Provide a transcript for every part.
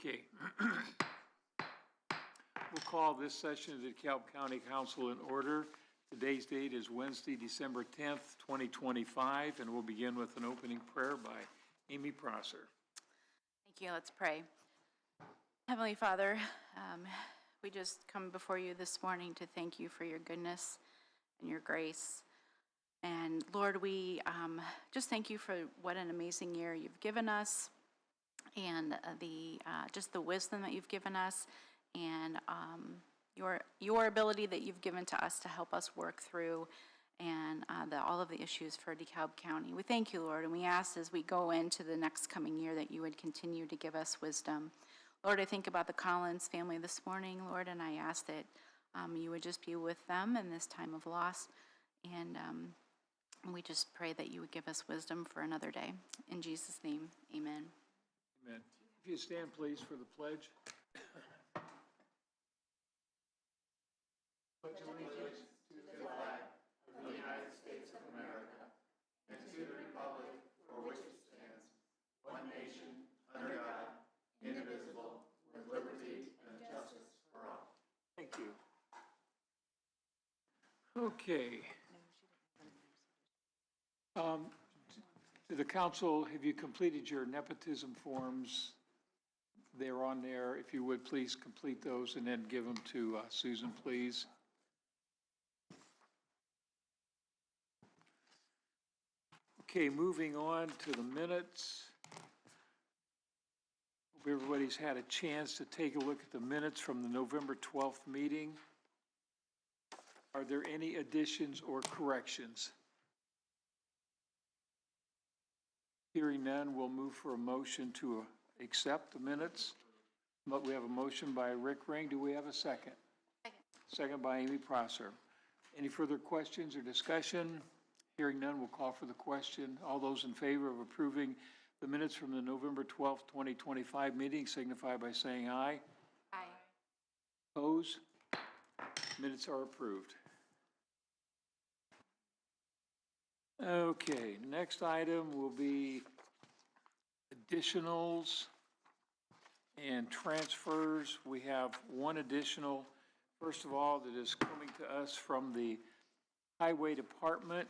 Okay. We'll call this session of the DeKalb County Council in order. Today's date is Wednesday, December 10th, 2025, and we'll begin with an opening prayer by Amy Prosser. Thank you. Let's pray. Heavenly Father, we just come before you this morning to thank you for your goodness and your grace. And Lord, we just thank you for what an amazing year you've given us, and just the wisdom that you've given us, and your ability that you've given to us to help us work through and all of the issues for DeKalb County. We thank you, Lord, and we ask as we go into the next coming year that you would continue to give us wisdom. Lord, I think about the Collins family this morning, Lord, and I ask that you would just be with them in this time of loss, and we just pray that you would give us wisdom for another day. In Jesus' name, amen. Amen. If you stand, please, for the pledge. Pledge allegiance to the flag of the United States of America and to the republic for which it stands, one nation, under God, indivisible, with liberty and justice for all. Thank you. Okay. To the council, have you completed your nepotism forms? They're on there. If you would, please complete those and then give them to Susan, please. Okay, moving on to the minutes. Hope everybody's had a chance to take a look at the minutes from the November 12th meeting. Are there any additions or corrections? Hearing none, we'll move for a motion to accept the minutes. But we have a motion by Rick Ring. Do we have a second? Second by Amy Prosser. Any further questions or discussion? Hearing none, we'll call for the question. All those in favor of approving the minutes from the November 12th, 2025 meeting signify by saying aye. Aye. Opposed? Minutes are approved. Okay, next item will be additionals and transfers. We have one additional, first of all, that is coming to us from the Highway Department.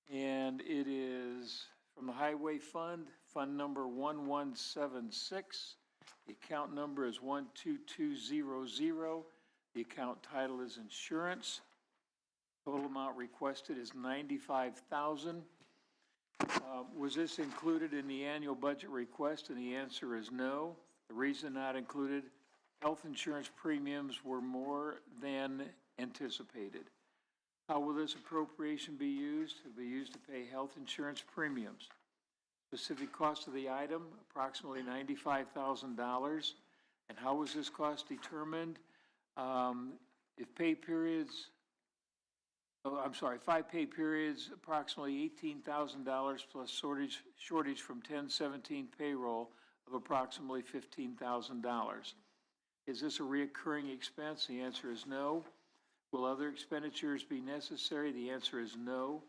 And it is from the Highway Fund, Fund number 1176. The account number is 12200. The account title is insurance. Total amount requested is $95,000. Was this included in the annual budget request? And the answer is no. The reason not included, health insurance premiums were more than anticipated. How will this appropriation be used? It will be used to pay health insurance premiums. Specific cost of the item, approximately $95,000. And how was this cost determined? If pay periods, 5 pay periods, approximately $18,000 plus shortage from 1017 payroll of approximately $15,000. Is this a reoccurring expense? The answer is no. Will other expenditures be necessary? The answer is no.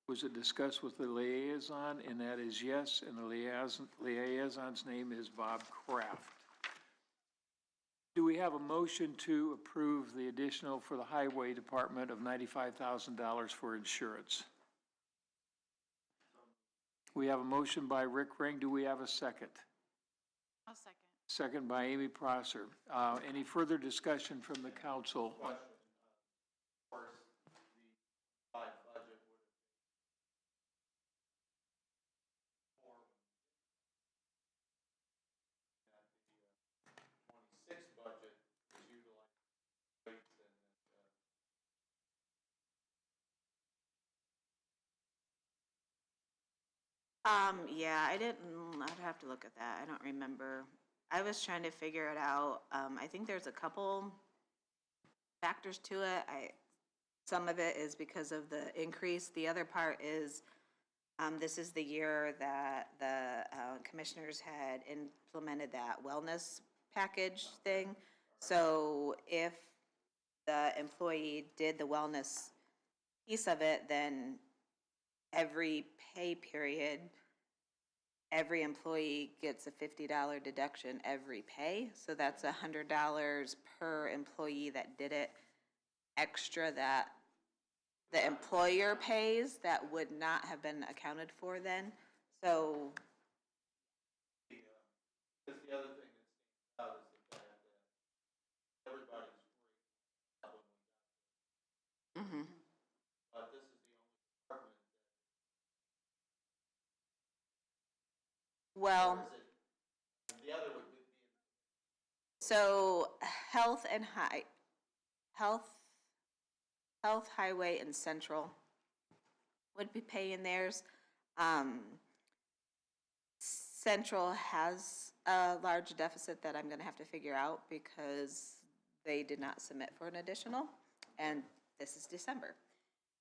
Was it discussed with the liaison? And that is yes, and the liaison's name is Bob Kraft. Do we have a motion to approve the additional for the Highway Department of $95,000 for insurance? We have a motion by Rick Ring. Do we have a second? I'll second. Second by Amy Prosser. Any further discussion from the council? Yeah, I'd have to look at that. I don't remember. I was trying to figure it out. I think there's a couple factors to it. Some of it is because of the increase. The other part is, this is the year that the commissioners had implemented that wellness package thing. So if the employee did the wellness piece of it, then every pay period every employee gets a $50 deduction every pay. So that's $100 per employee that did it extra that the employer pays that would not have been accounted for then. So, Because the other thing that stands out is the fact that everybody's worried when we got mhm. but this is the only department Well, the other would be. so health, highway, and central would be paying theirs. Central has a large deficit that I'm gonna have to figure out because they did not submit for an additional, and this is December.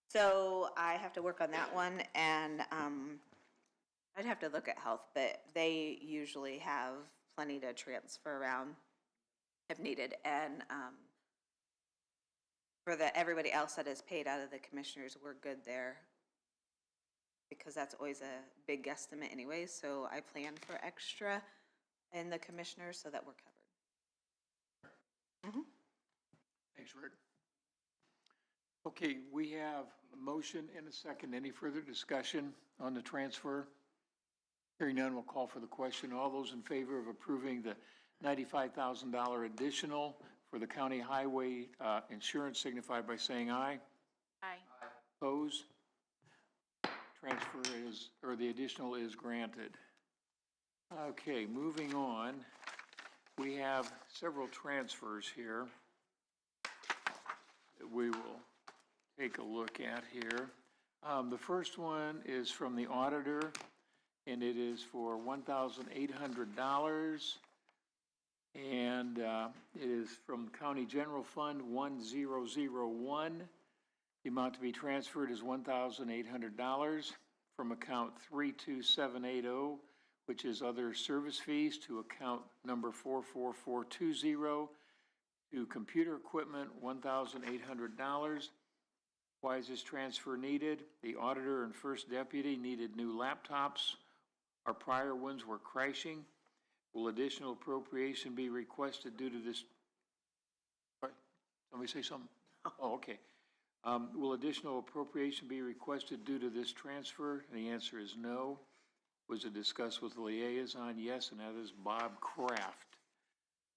So I have to work on that one, and, I'd have to look at health, but they usually have plenty to transfer around if needed, and, for everybody else that is paid out of the commissioners, we're good there. Because that's always a big guesstimate anyway, so I plan for extra in the commissioners so that we're covered. Thanks, Rick. Okay, we have a motion and a second. Any further discussion on the transfer? Hearing none, we'll call for the question. All those in favor of approving the $95,000 additional for the county highway insurance signify by saying aye. Aye. Opposed? Transfer is, or the additional is granted. Okay, moving on. We have several transfers here that we will take a look at here. The first one is from the auditor, and it is for $1,800. And it is from County General Fund 1001. The amount to be transferred is $1,800 from account 32780, which is other service fees, to account number 44420, to computer equipment, $1,800. Why is this transfer needed? The auditor and first deputy needed new laptops. Our prior ones were crashing. Will additional appropriation be requested due to this? Somebody say something? Oh, okay. Will additional appropriation be requested due to this transfer? And the answer is no. Was it discussed with the liaison? Yes, and that is Bob Kraft.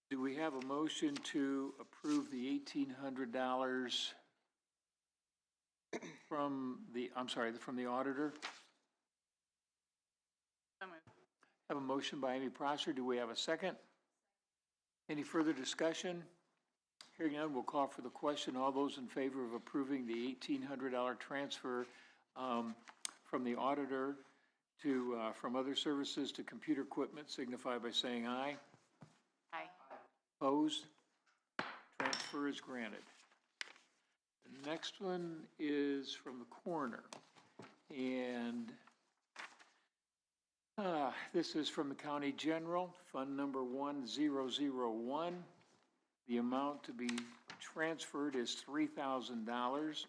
Do we have a motion to approve the $1,800 from the auditor? So moved. Have a motion by Amy Prosser. Do we have a second? Any further discussion? Hearing none, we'll call for the question. All those in favor of approving the $1,800 transfer from the auditor to, from other services to computer equipment signify by saying aye. Aye. Opposed? Transfer is granted. The next one is from the coroner. And this is from the County General, Fund number 1001. The amount to be transferred is $3,000.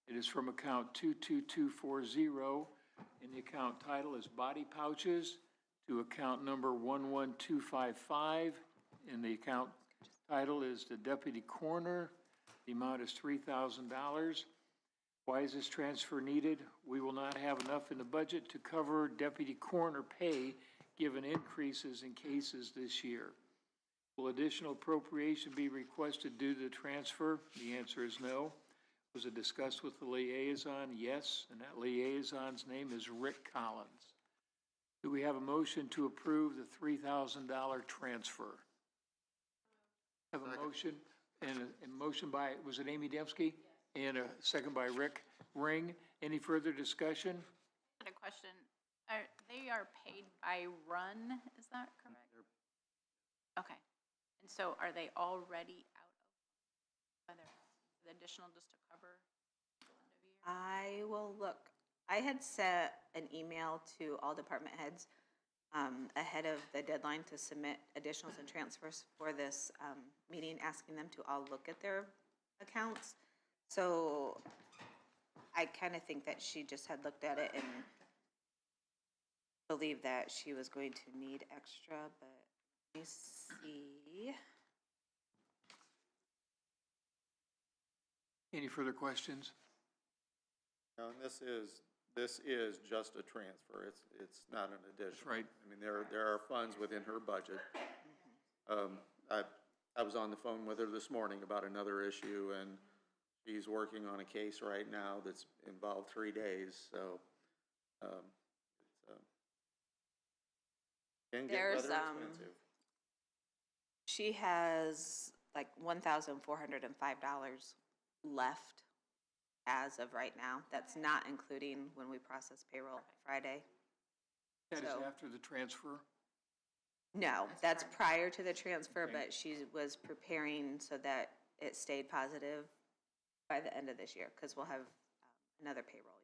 It is from account 22240, and the account title is Body Pouches, to account number 11255, and the account title is the Deputy Coroner. The amount is $3,000. Why is this transfer needed? We will not have enough in the budget to cover Deputy Coroner pay given increases in cases this year. Will additional appropriation be requested due to the transfer? The answer is no. Was it discussed with the liaison? Yes, and that liaison's name is Rick Collins. Do we have a motion to approve the $3,000 transfer? Have a motion, and a motion by, was it Amy Dembski? Yes. And a second by Rick Ring. Any further discussion? I had a question. They are paid by run, is that correct? Okay. And so are they already out of, whether the additional just to cover the end of year? I will look. I had set an email to all department heads ahead of the deadline to submit additionals and transfers for this meeting, asking them to all look at their accounts. So I kind of think that she just had looked at it and believe that she was going to need extra, but let me see. Any further questions? No, and this is just a transfer. It's not an addition. That's right. I mean, there are funds within her budget. I was on the phone with her this morning about another issue, and she's working on a case right now that's involved 3 days, so, can get rather There's, expensive. She has like $1,405 left as of right now. That's not including when we process payroll Friday. That is So- after the transfer? No, that's prior to the transfer, Okay. but she was preparing so that it stayed positive by the end of this year, because we'll have another payroll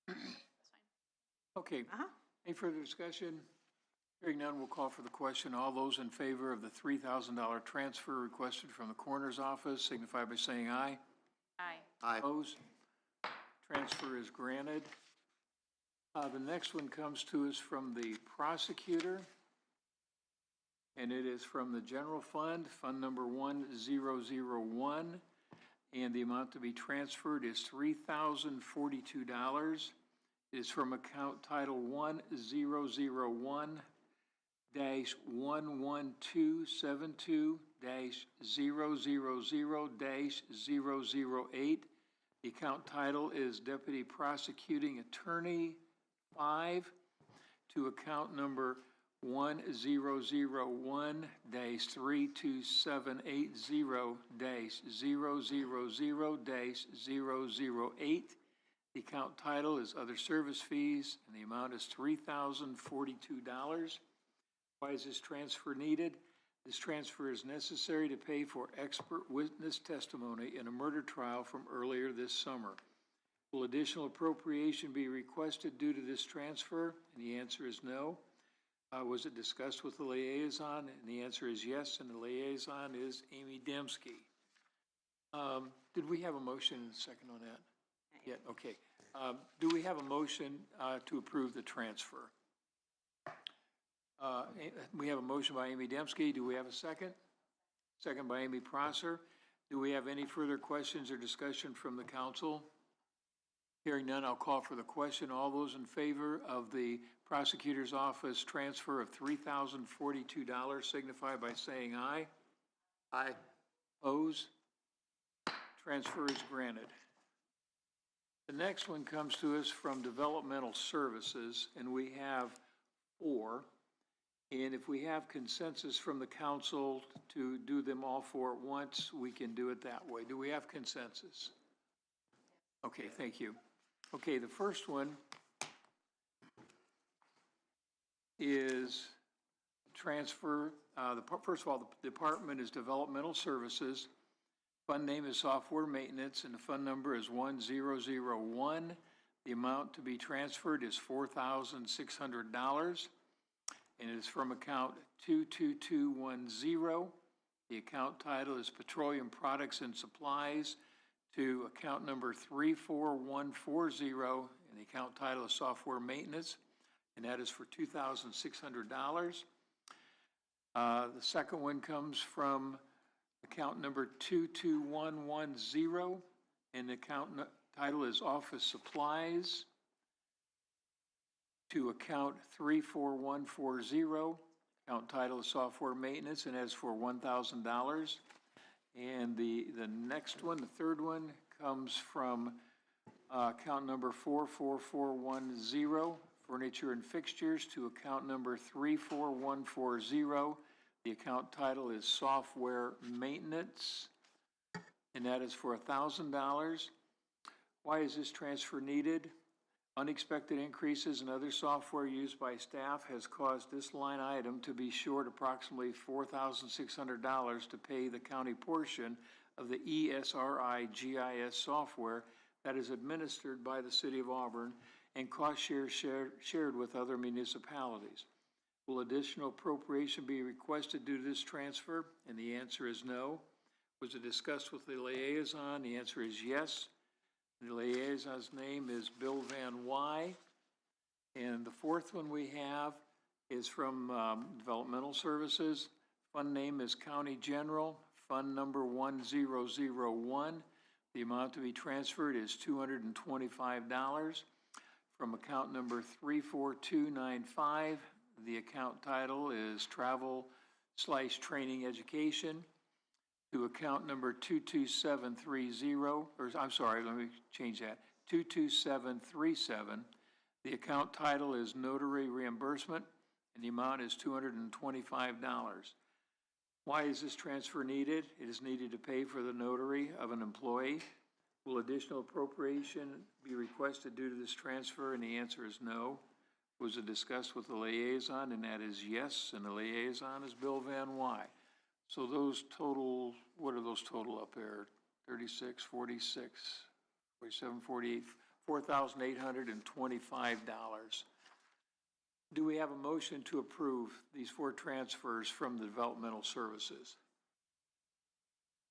yet. Okay. Uh-huh. Any further discussion? Hearing none, we'll call for the question. All those in favor of the $3,000 transfer requested from the coroner's office signify by saying aye. Aye. Aye. Opposed? Transfer is granted. The next one comes to us from the prosecutor, and it is from the general fund, fund number 1001, and the amount to be transferred is $3,042. It is from account title 1001-01272-000-008. The account title is Deputy Prosecuting Attorney 5, to account number 1001-3278-000-008. The account title is Other Service Fees, and the amount is $3,042. Why is this transfer needed? This transfer is necessary to pay for expert witness testimony in a murder trial from earlier this summer. Will additional appropriation be requested due to this transfer? And the answer is no. Was it discussed with the liaison? And the answer is yes, and the liaison is Amy Dembski. Did we have a motion and a second on that? Yeah, okay. Do we have a motion to approve the transfer? We have a motion by Amy Dembski. Do we have a second? Second by Amy Prosser. Do we have any further questions or discussion from the council? Hearing none, I'll call for the question. All those in favor of the prosecutor's office transfer of $3,042 signify by saying aye. Aye. Opposed? Transfer is granted. The next one comes to us from Developmental Services, and we have 4. And if we have consensus from the council to do them all 4 at once, we can do it that way. Do we have consensus? Okay, thank you. Okay, the first one is transfer. First of all, the department is Developmental Services. Fund name is Software Maintenance, and the fund number is 1001. The amount to be transferred is $4,600, and it is from account 22210. The account title is Petroleum Products and Supplies, to account number 34140, and the account title is Software Maintenance, and that is for $2,600. The second one comes from account number 22110, and the account title is Office Supplies, to account 34140. Account title is Software Maintenance, and that is for $1,000. And the next one, the third one, comes from account number 44410, Furniture and Fixtures, to account number 34140. The account title is Software Maintenance, and that is for $1,000. Why is this transfer needed? Unexpected increases in other software used by staff has caused this line item to be short approximately $4,600 to pay the county portion of the ESRI GIS software that is administered by the City of Auburn and cost shared with other municipalities. Will additional appropriation be requested due to this transfer? And the answer is no. Was it discussed with the liaison? The answer is yes. The liaison's name is Bill Van Wy. And the fourth one we have is from Developmental Services. Fund name is County General, Fund number 1001. The amount to be transferred is $225. From account number 34295, the account title is Travel/Training Education. To account number 22730, or I'm sorry, let me change that, 22737. The account title is Notary Reimbursement, and the amount is $225. Why is this transfer needed? It is needed to pay for the notary of an employee. Will additional appropriation be requested due to this transfer? And the answer is no. Was it discussed with the liaison? And that is yes, and the liaison is Bill Van Wy. So those total, what are those total up there? 36, 46, 47, 48, $4,825. Do we have a motion to approve these four transfers from the Developmental Services?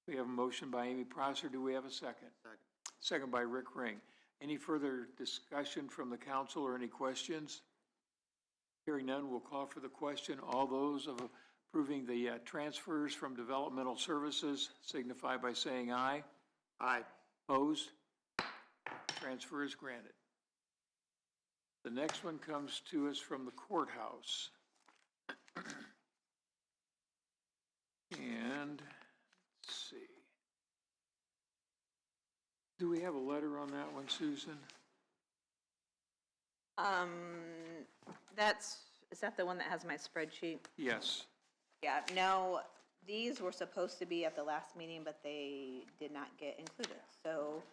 We have a motion by Amy Prosser. Do we have a second? Second. Second by Rick Ring. Any further discussion from the council or any questions? Hearing none, we'll call for the question. All those of approving the transfers from Developmental Services signify by saying aye. Aye. Opposed? Transfer is granted. The next one comes to us from the courthouse. And, let's see. Do we have a letter on that one, Susan? Is that the one that has my spreadsheet? Yes. Yeah, no, these were supposed to be at the last meeting, but they did not get included. So,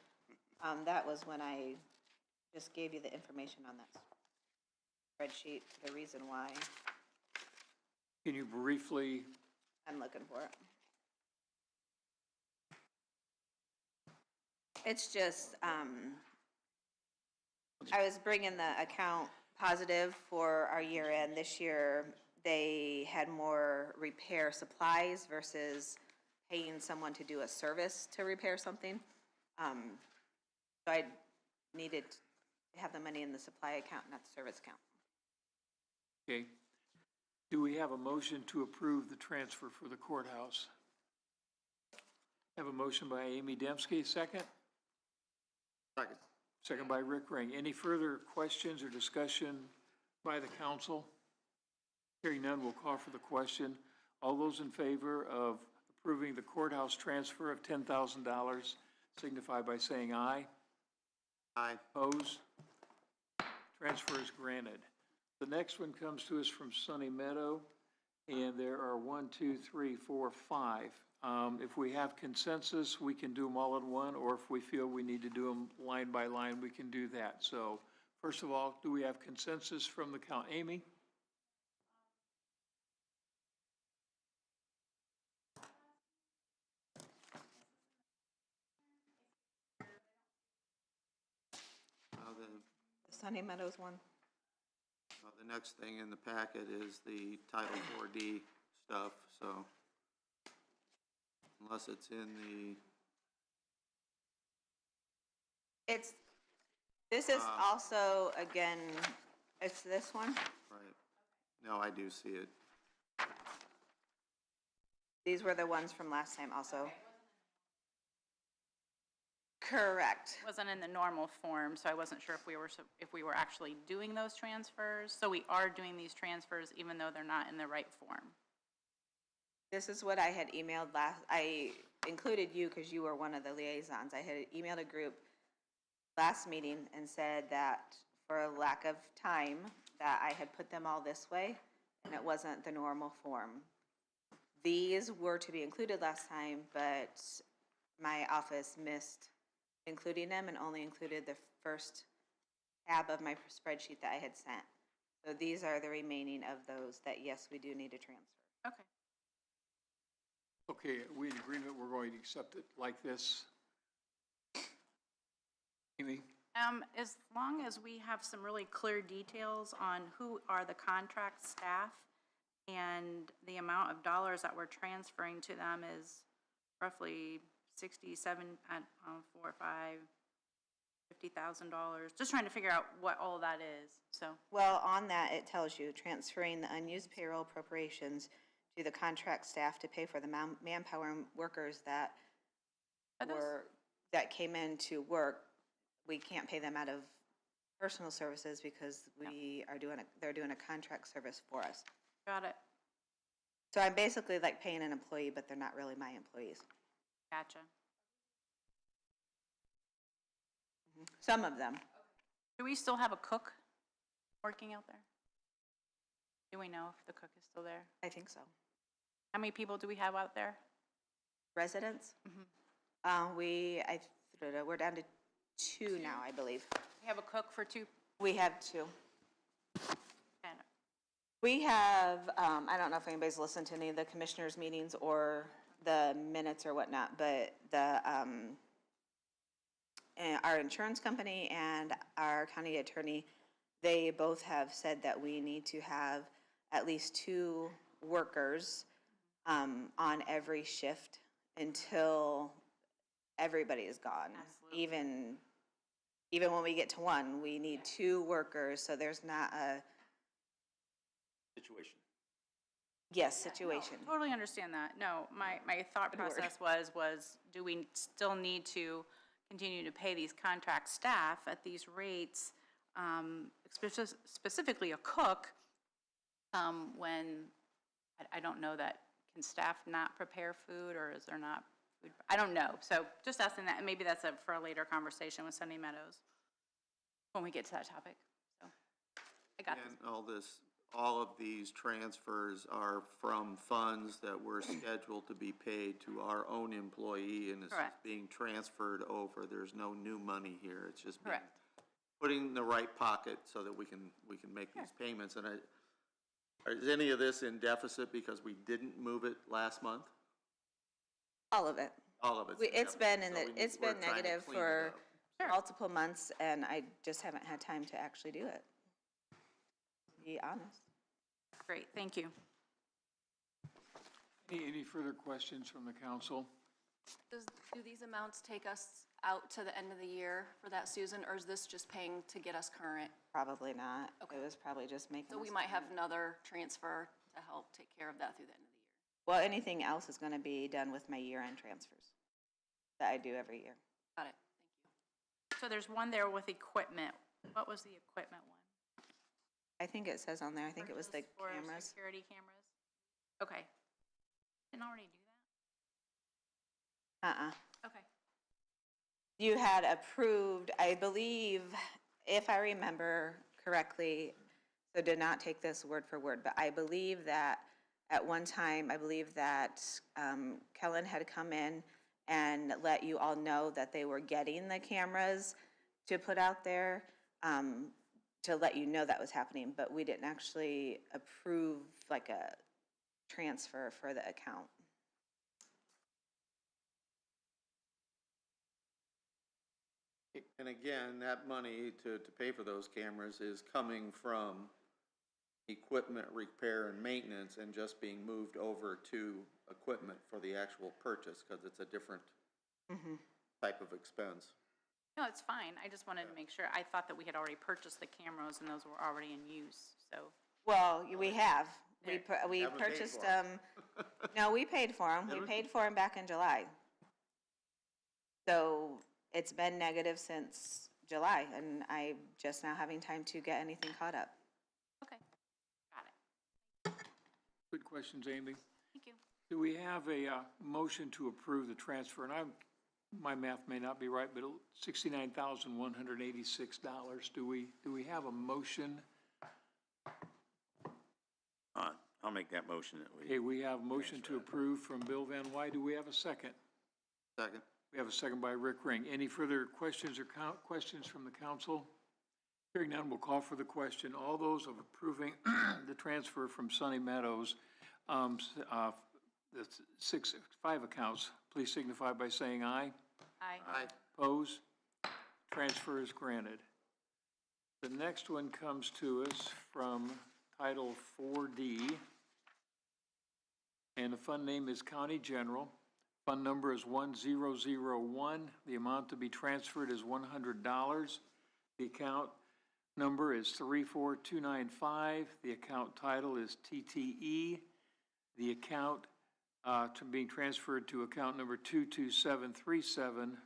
that was when I just gave you the information on that spreadsheet, the reason why. Can you briefly, I'm looking for it. It's just, I was bringing the account positive for our year end. This year, they had more repair supplies versus paying someone to do a service to repair something. So I needed to have the money in the supply account, not the service account. okay, do we have a motion to approve the transfer for the courthouse? Have a motion by Amy Dembski, second? Second. Second by Rick Ring. Any further questions or discussion by the council? Hearing none, we'll call for the question. All those in favor of approving the courthouse transfer of $10,000 signify by saying aye. Aye. Opposed? Transfer is granted. The next one comes to us from Sunny Meadow, and there are 1, 2, 3, 4, 5. If we have consensus, we can do them all in one, or if we feel we need to do them line by line, we can do that. So, first of all, do we have consensus from the count? Amy? The Sunny Meadows one. The next thing in the packet is the Title 4D stuff, so unless it's in the, This is also, again, it's this one. right, no, I do see it. These were the ones from last time also. Correct. Wasn't in the normal form, so I wasn't sure if we were actually doing those transfers. So we are doing these transfers even though they're not in the right form. This is what I had emailed last, I included you because you were one of the liaisons. I had emailed a group last meeting and said that for a lack of time, that I had put them all this way, and it wasn't the normal form. These were to be included last time, but my office missed including them and only included the first tab of my spreadsheet that I had sent. So these are the remaining of those that, yes, we do need to transfer. Okay. Okay, are we in agreement we're going to accept it like this? Amy? As long as we have some really clear details on who are the contract staff and the amount of dollars that we're transferring to them is roughly 67, 4, 5, $50,000. Just trying to figure out what all that is, so. Well, on that, it tells you transferring the unused payroll appropriations to the contract staff to pay for the manpower and workers that Are those- that came in to work. We can't pay them out of personal services because they're doing a contract service for us. Got it. So I'm basically like paying an employee, but they're not really my employees. Gotcha. Some of them. Do we still have a cook working out there? Do we know if the cook is still there? I think so. How many people do we have out there? Residents? We're down to 2 now, I believe. We have a cook for 2. We have 2. And We have, I don't know if anybody's listened to any of the commissioners' meetings or the minutes or whatnot, but our insurance company and our county attorney, they both have said that we need to have at least 2 workers on every shift until everybody is gone. Absolutely. Even when we get to 1, we need 2 workers, so there's not a Situation. situation. totally understand that. No, my thought Good word. process was, do we still need to continue to pay these contract staff at these rates, specifically a cook, when, I don't know that, can staff not prepare food, or is there not food? I don't know, so just asking that, and maybe that's for a later conversation with Sunny Meadows, when we get to that topic, so, I got this. And all of these transfers are from funds that were scheduled to be paid to our own employee, and it's just Correct. being transferred over. There's no new money here. It's just being Correct. put in the right pocket so that we can make these payments. And is any of this in deficit because we didn't move it last month? All of it. All of it's in It's been in deficit, so it's we're been trying to negative clean it for up. multiple months, and I just haven't had time to actually do it. To be honest. Great, thank you. Any further questions from the council? Do these amounts take us out to the end of the year for that, Susan, or is this just paying to get us current? Probably not. Okay. It was probably just making So we us might have current. another transfer to help take care of that through the end of the year. Well, anything else is gonna be done with my year-end transfers that I do every year. Got it, thank you. So there's one there with equipment. What was the equipment one? I think it says on there, I think it was the Purchase for cameras. Security cameras? Okay. Didn't already do Uh-uh. that? Okay. You had approved, I believe, if I remember correctly, so did not take this word for word, but I believe that at one time, Kellen had come in and let you all know that they were getting the cameras to put out there, to let you know that was happening, but we didn't actually approve like a transfer for the account. And again, that money to pay for those cameras is coming from equipment repair and maintenance and just being moved over to equipment for the actual purchase, because it's a different type of expense. No, it's fine. I just wanted to make sure. I thought that we had already purchased the cameras and those were already in use, so. Well, we have. We Haven't paid purchased for 'em. them. No, we paid for them. We Did we? paid for them back in July. So it's been negative since July, and I'm just now having time to get anything caught up. Okay, got it. Good questions, Amy. Thank you. Do we have a motion to approve the transfer? And my math may not be right, but $69,186. Do we have a motion? I'll make that motion that Okay, we have a motion to approve from Bill Van Wy. Do we have a second? Second. We have a second by Rick Ring. Any further questions or questions from the council? Hearing none, we'll call for the question. All those of approving the transfer from Sunny Meadows, the 5 accounts, please signify by saying aye. Aye. Aye. Opposed? Transfer is granted. The next one comes to us from Title 4D, and the fund name is County General. Fund number is 1001. The amount to be transferred is $100. The account number is 34295. The account title is TTE. The account being transferred to account number 22737.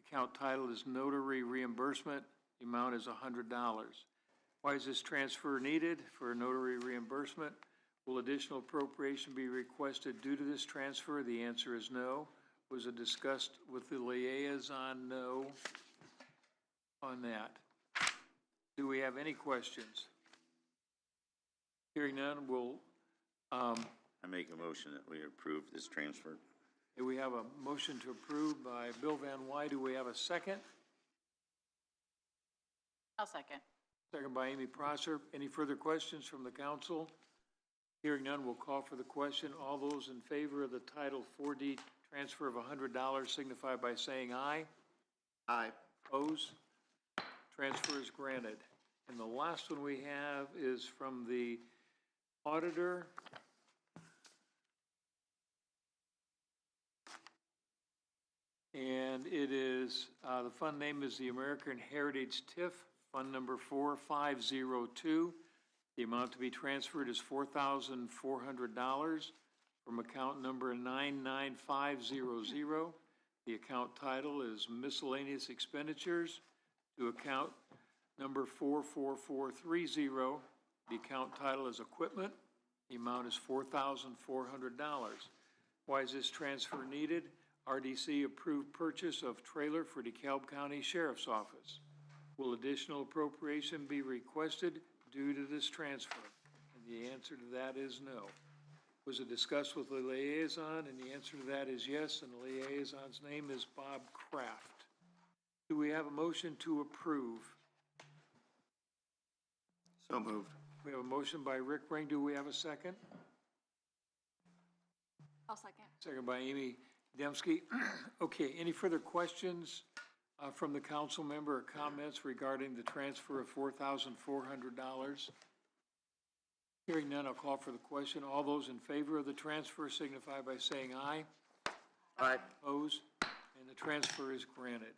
Account title is notary reimbursement. The amount is $100. Why is this transfer needed for notary reimbursement? Will additional appropriation be requested due to this transfer? The answer is no. Was it discussed with the liaison? No on that. Do we have any questions? Hearing none, I make a motion that we approve this transfer. we have a motion to approve by Bill Van Wy. Do we have a second? I'll second. Second by Amy Prosser. Any further questions from the council? Hearing none, we'll call for the question. All those in favor of the Title 4D transfer of $100 signify by saying aye. Aye. Opposed? Transfer is granted. And the last one we have is from the auditor. And it is, the fund name is the American Heritage TIF, fund number 4502. The amount to be transferred is $4,400 from account number 99500. The account title is miscellaneous expenditures to account number 44430. The account title is equipment. The amount is $4,400. Why is this transfer needed? RDC approved purchase of trailer for DeKalb County Sheriff's Office. Will additional appropriation be requested due to this transfer? And the answer to that is no. Was it discussed with the liaison? And the answer to that is yes, and the liaison's name is Bob Kraft. Do we have a motion to approve? So moved. We have a motion by Rick Ring. Do we have a second? I'll second. Second by Amy Dembski. Okay, any further questions from the council member or comments regarding the transfer of $4,400? Hearing none, I'll call for the question. All those in favor of the transfer signify by saying aye. Aye. Opposed? And the transfer is granted.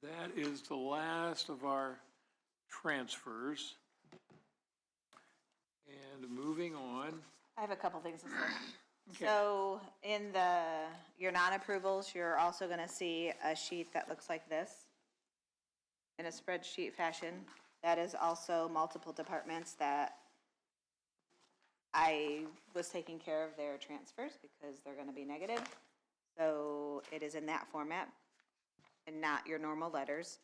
That is the last of our transfers. And moving on. I have a couple things to say. Okay. So in your non-approvals, you're also gonna see a sheet that looks like this in a spreadsheet fashion. That is also multiple departments that I was taking care of their transfers because they're gonna be negative. So it is in that format and not your normal letters.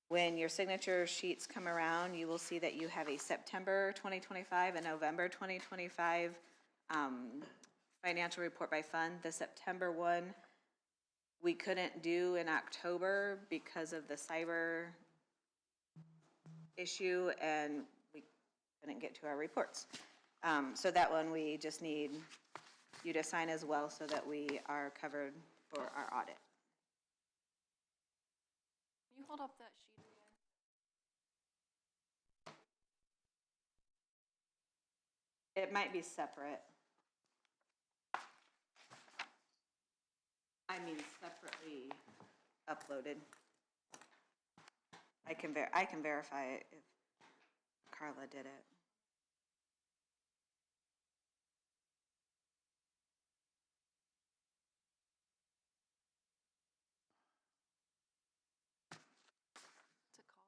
When your signature sheets come around, you will see that you have a September 2025 and November 2025 financial report by fund. The September one, we couldn't do in October because of the cyber issue, and we couldn't get to our reports. So that one, we just need you to sign as well so that we are covered for our audit. Can you hold up that sheet again? It might be separate. I mean separately uploaded. I can verify it if Carla did it. To call.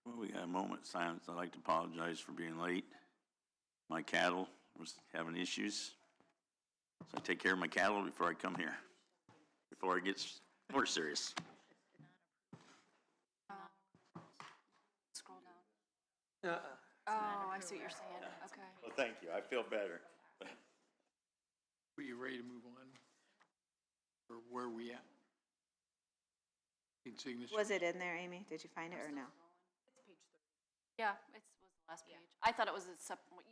Well, we got a moment of silence. I'd like to apologize for being late. My cattle was having issues. So I take care of my cattle before I come here, before it gets more serious. Scroll down. Oh, I see what you're saying. Okay. Well, thank you. I feel better. Are you ready to move on? Or where are we at? Need signature? Was it in there, Amy? Did you find it or no? Yeah, it was the last page. I thought it was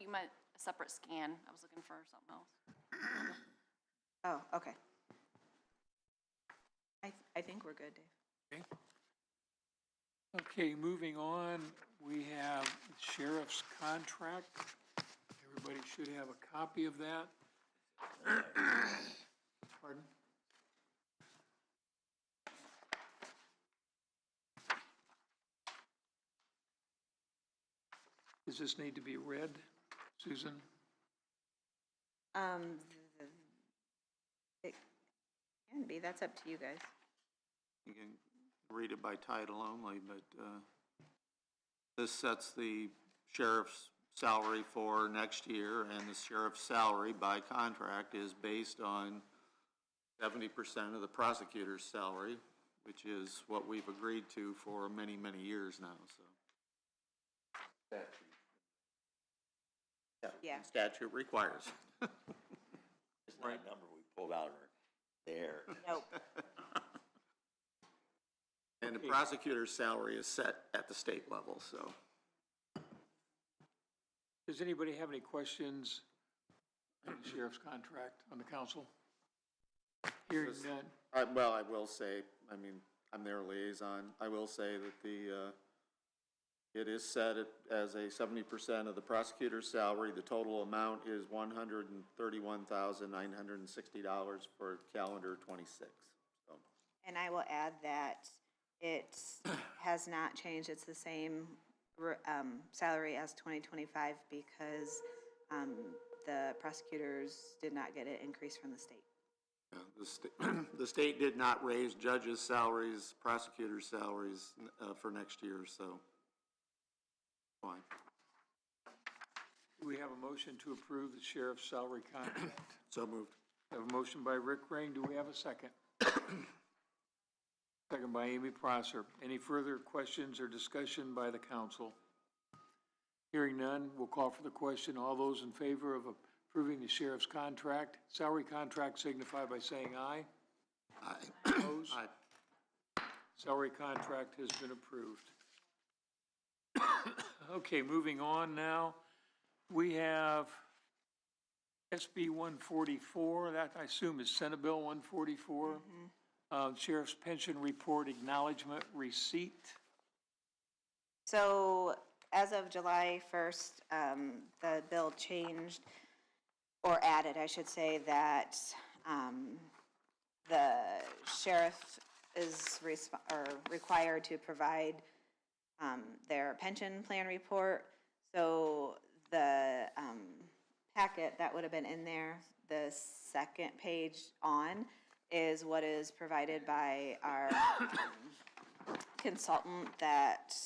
you meant a separate scan. I was looking for something else. Oh, okay. I think we're good, Dave. Okay, moving on, we have sheriff's contract. Everybody should have a copy of that. Pardon? Does this need to be read, Susan? It can be, that's up to you guys. You can read it by title only, but this sets the sheriff's salary for next year, and the sheriff's salary by contract is based on 70% of the prosecutor's salary, which is what we've agreed to for many, many years now, so. Yeah. Statute requires. It's not a number we pulled out of there. Nope. And the prosecutor's salary is set at the state level, so. Does anybody have any questions on the sheriff's contract on the council? Hearing none. Well, I will say, I mean, I'm their liaison. I will say that it is set as a 70% of the prosecutor's salary. The total amount is $131,960 for calendar 26. So. And I will add that it has not changed. It's the same salary as 2025 because the prosecutors did not get an increase from the state. The state did not raise judges' salaries, prosecutors' salaries for next year, so fine. Do we have a motion to approve the sheriff's salary contract? So moved. Have a motion by Rick Rain. Do we have a second? Second by Amy Prosser. Any further questions or discussion by the council? Hearing none, we'll call for the question. All those in favor of approving the sheriff's contract, salary contract, signify by saying aye. Aye. Opposed? Aye. Salary contract has been approved. Okay, moving on now. We have SB 144, that I assume is Senate Bill 144. Sheriff's Pension Report Acknowledgement Receipt. So as of July 1st, the bill changed, or added, I should say, that the sheriff is required to provide their pension plan report. So the packet that would have been in there, the second page on, is what is provided by our consultant that,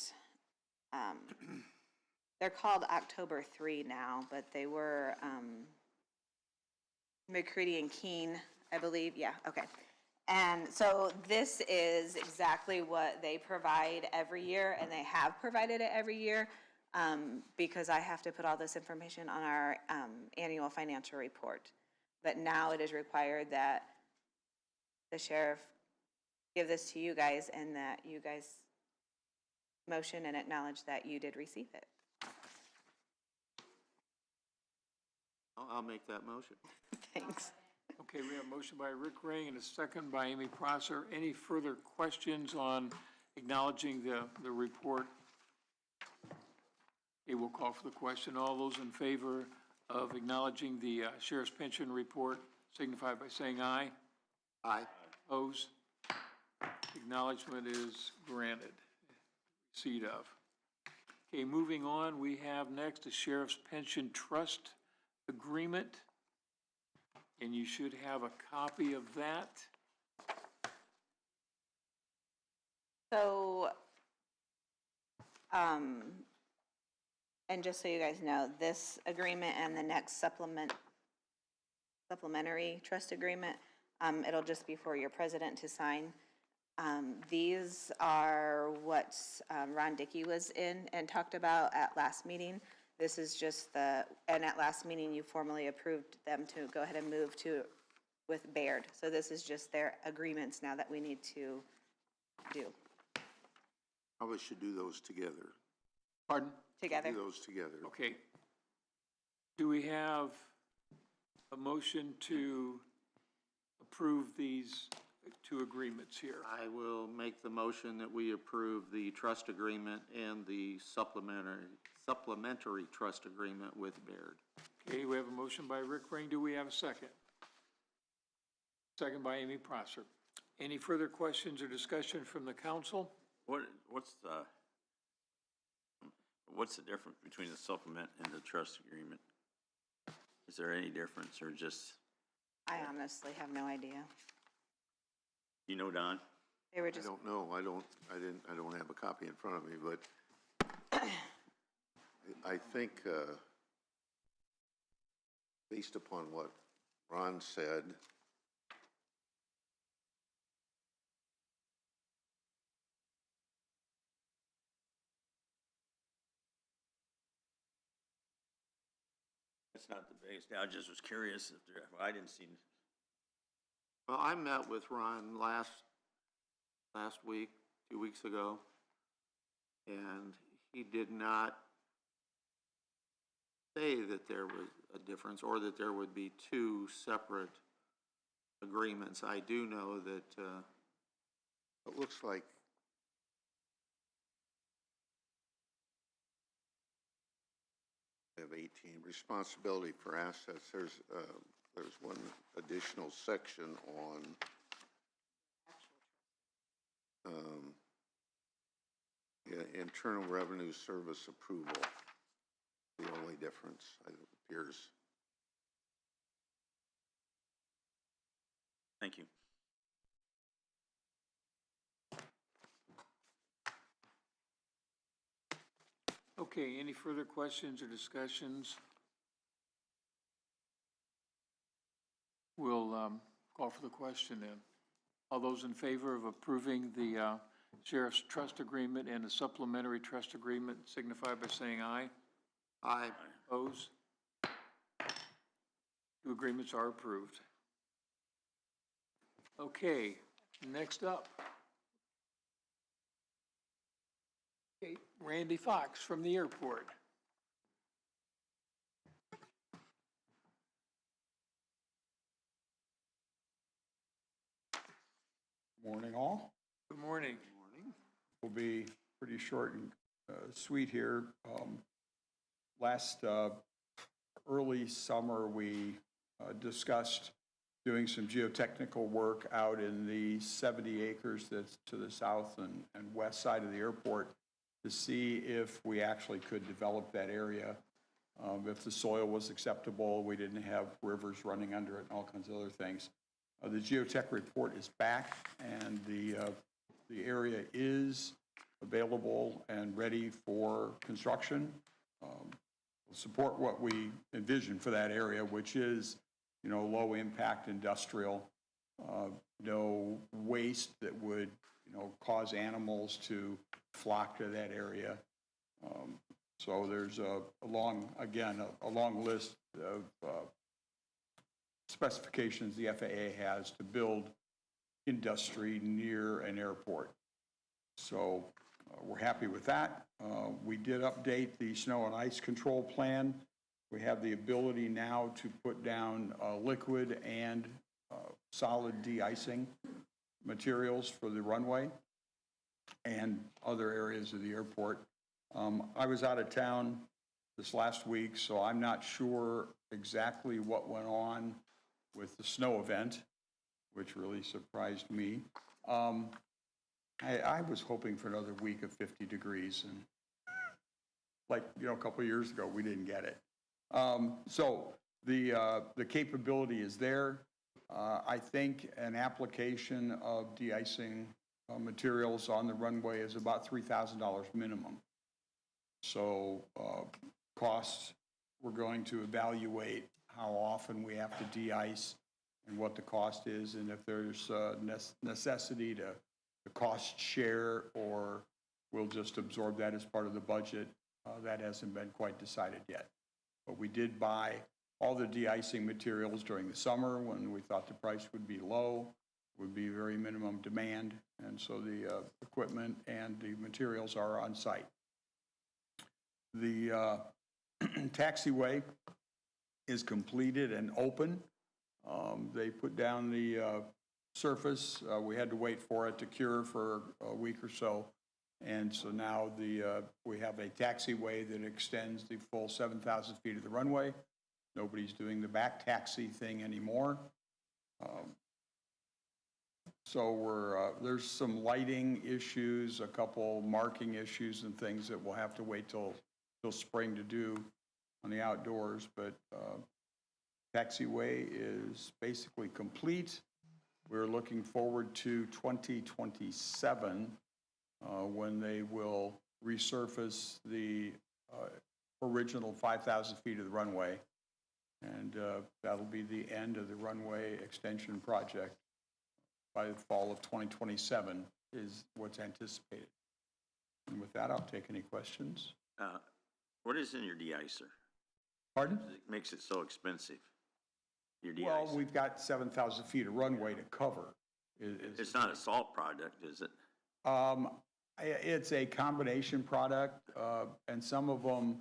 they're called October 3 now, but they were McCready and Keene, I believe, yeah, okay. And so this is exactly what they provide every year, and they have provided it every year, because I have to put all this information on our annual financial report. But now it is required that the sheriff give this to you guys and that you guys motion and acknowledge that you did receive it. I'll make that motion. Thanks. Okay, we have a motion by Rick Ring and a second by Amy Prosser. Any further questions on acknowledging the report? Okay, we'll call for the question. All those in favor of acknowledging the sheriff's pension report signify by saying aye. Aye. Opposed? Acknowledgement is granted. Receipt of. Okay, moving on, we have next a sheriff's pension trust agreement, and you should have a copy of that. So, and just so you guys know, this agreement and the next supplementary trust agreement, it'll just be for your president to sign. These are what Ron Dickey was in and talked about at last meeting. This is just and at last meeting you formally approved them to go ahead and move to with Baird. So this is just their agreements now that we need to do. Probably should do those together. Pardon? Together. Do those together. Okay. Do we have a motion to approve these two agreements here? I will make the motion that we approve the trust agreement and the supplementary trust agreement with Baird. Okay, we have a motion by Rick Ring. Do we have a second? Second by Amy Prosser. Any further questions or discussion from the council? What's the difference between the supplement and the trust agreement? Is there any difference or just, I honestly have no idea. you know, Don? They were I just, don't know, I don't have a copy in front of me, but I think, based upon what Ron said, That's not the biggest, I just was curious if there, I didn't see. Well, I met with Ron last week, 2 weeks ago, and he did not say that there was a difference or that there would be two separate agreements. I do know that, it looks like we have 18, responsibility for assets. There's one additional section on Internal Revenue Service approval. The only difference, it appears. Thank you. Okay, any further questions or discussions? We'll call for the question then. All those in favor of approving the Sheriff's Trust Agreement and the Supplementary Trust Agreement signify by saying aye. I, Opposed? Two agreements are approved. Okay, next up. Okay, Randy Fox from the airport. Morning, all. Good morning. Will be pretty short and sweet here. Last early summer, we discussed doing some geotechnical work out in the 70 acres that's to the south and west side of the airport to see if we actually could develop that area. If the soil was acceptable, we didn't have rivers running under it and all kinds of other things. The geotech report is back, and the area is available and ready for construction. Will support what we envision for that area, which is, you know, low impact industrial, no waste that would, you know, cause animals to flock to that area. So there's a long list of specifications the FAA has to build industry near an airport. So we're happy with that. We did update the snow and ice control plan. We have the ability now to put down liquid and solid de-icing materials for the runway and other areas of the airport. I was out of town this last week, so I'm not sure exactly what went on with the snow event, which really surprised me. I was hoping for another week of 50 degrees, and like, you know, a couple of years ago, we didn't get it. So the capability is there. I think an application of de-icing materials on the runway is about $3,000 minimum. So costs, we're going to evaluate how often we have to de-ice and what the cost is, and if there's a necessity to cost share, or we'll just absorb that as part of the budget. That hasn't been quite decided yet. But we did buy all the de-icing materials during the summer when we thought the price would be low, would be very minimum demand, and so the equipment and the materials are on site. The taxiway is completed and open. They put down the surface. We had to wait for it to cure for a week or so. And so now we have a taxiway that extends the full 7,000 feet of the runway. Nobody's doing the back taxi thing anymore. So there's some lighting issues, a couple marking issues and things that we'll have to wait till spring to do on the outdoors, but taxiway is basically complete. We're looking forward to 2027 when they will resurface the original 5,000 feet of the runway, and that'll be the end of the runway extension project. By the fall of 2027 is what's anticipated. And with that, I'll take any questions. What is in your de-icer? Pardon? It makes it so expensive, your de-icer. Well, we've got 7,000 feet of runway to cover. It's not a salt product, is it? It's a combination product, and some of them,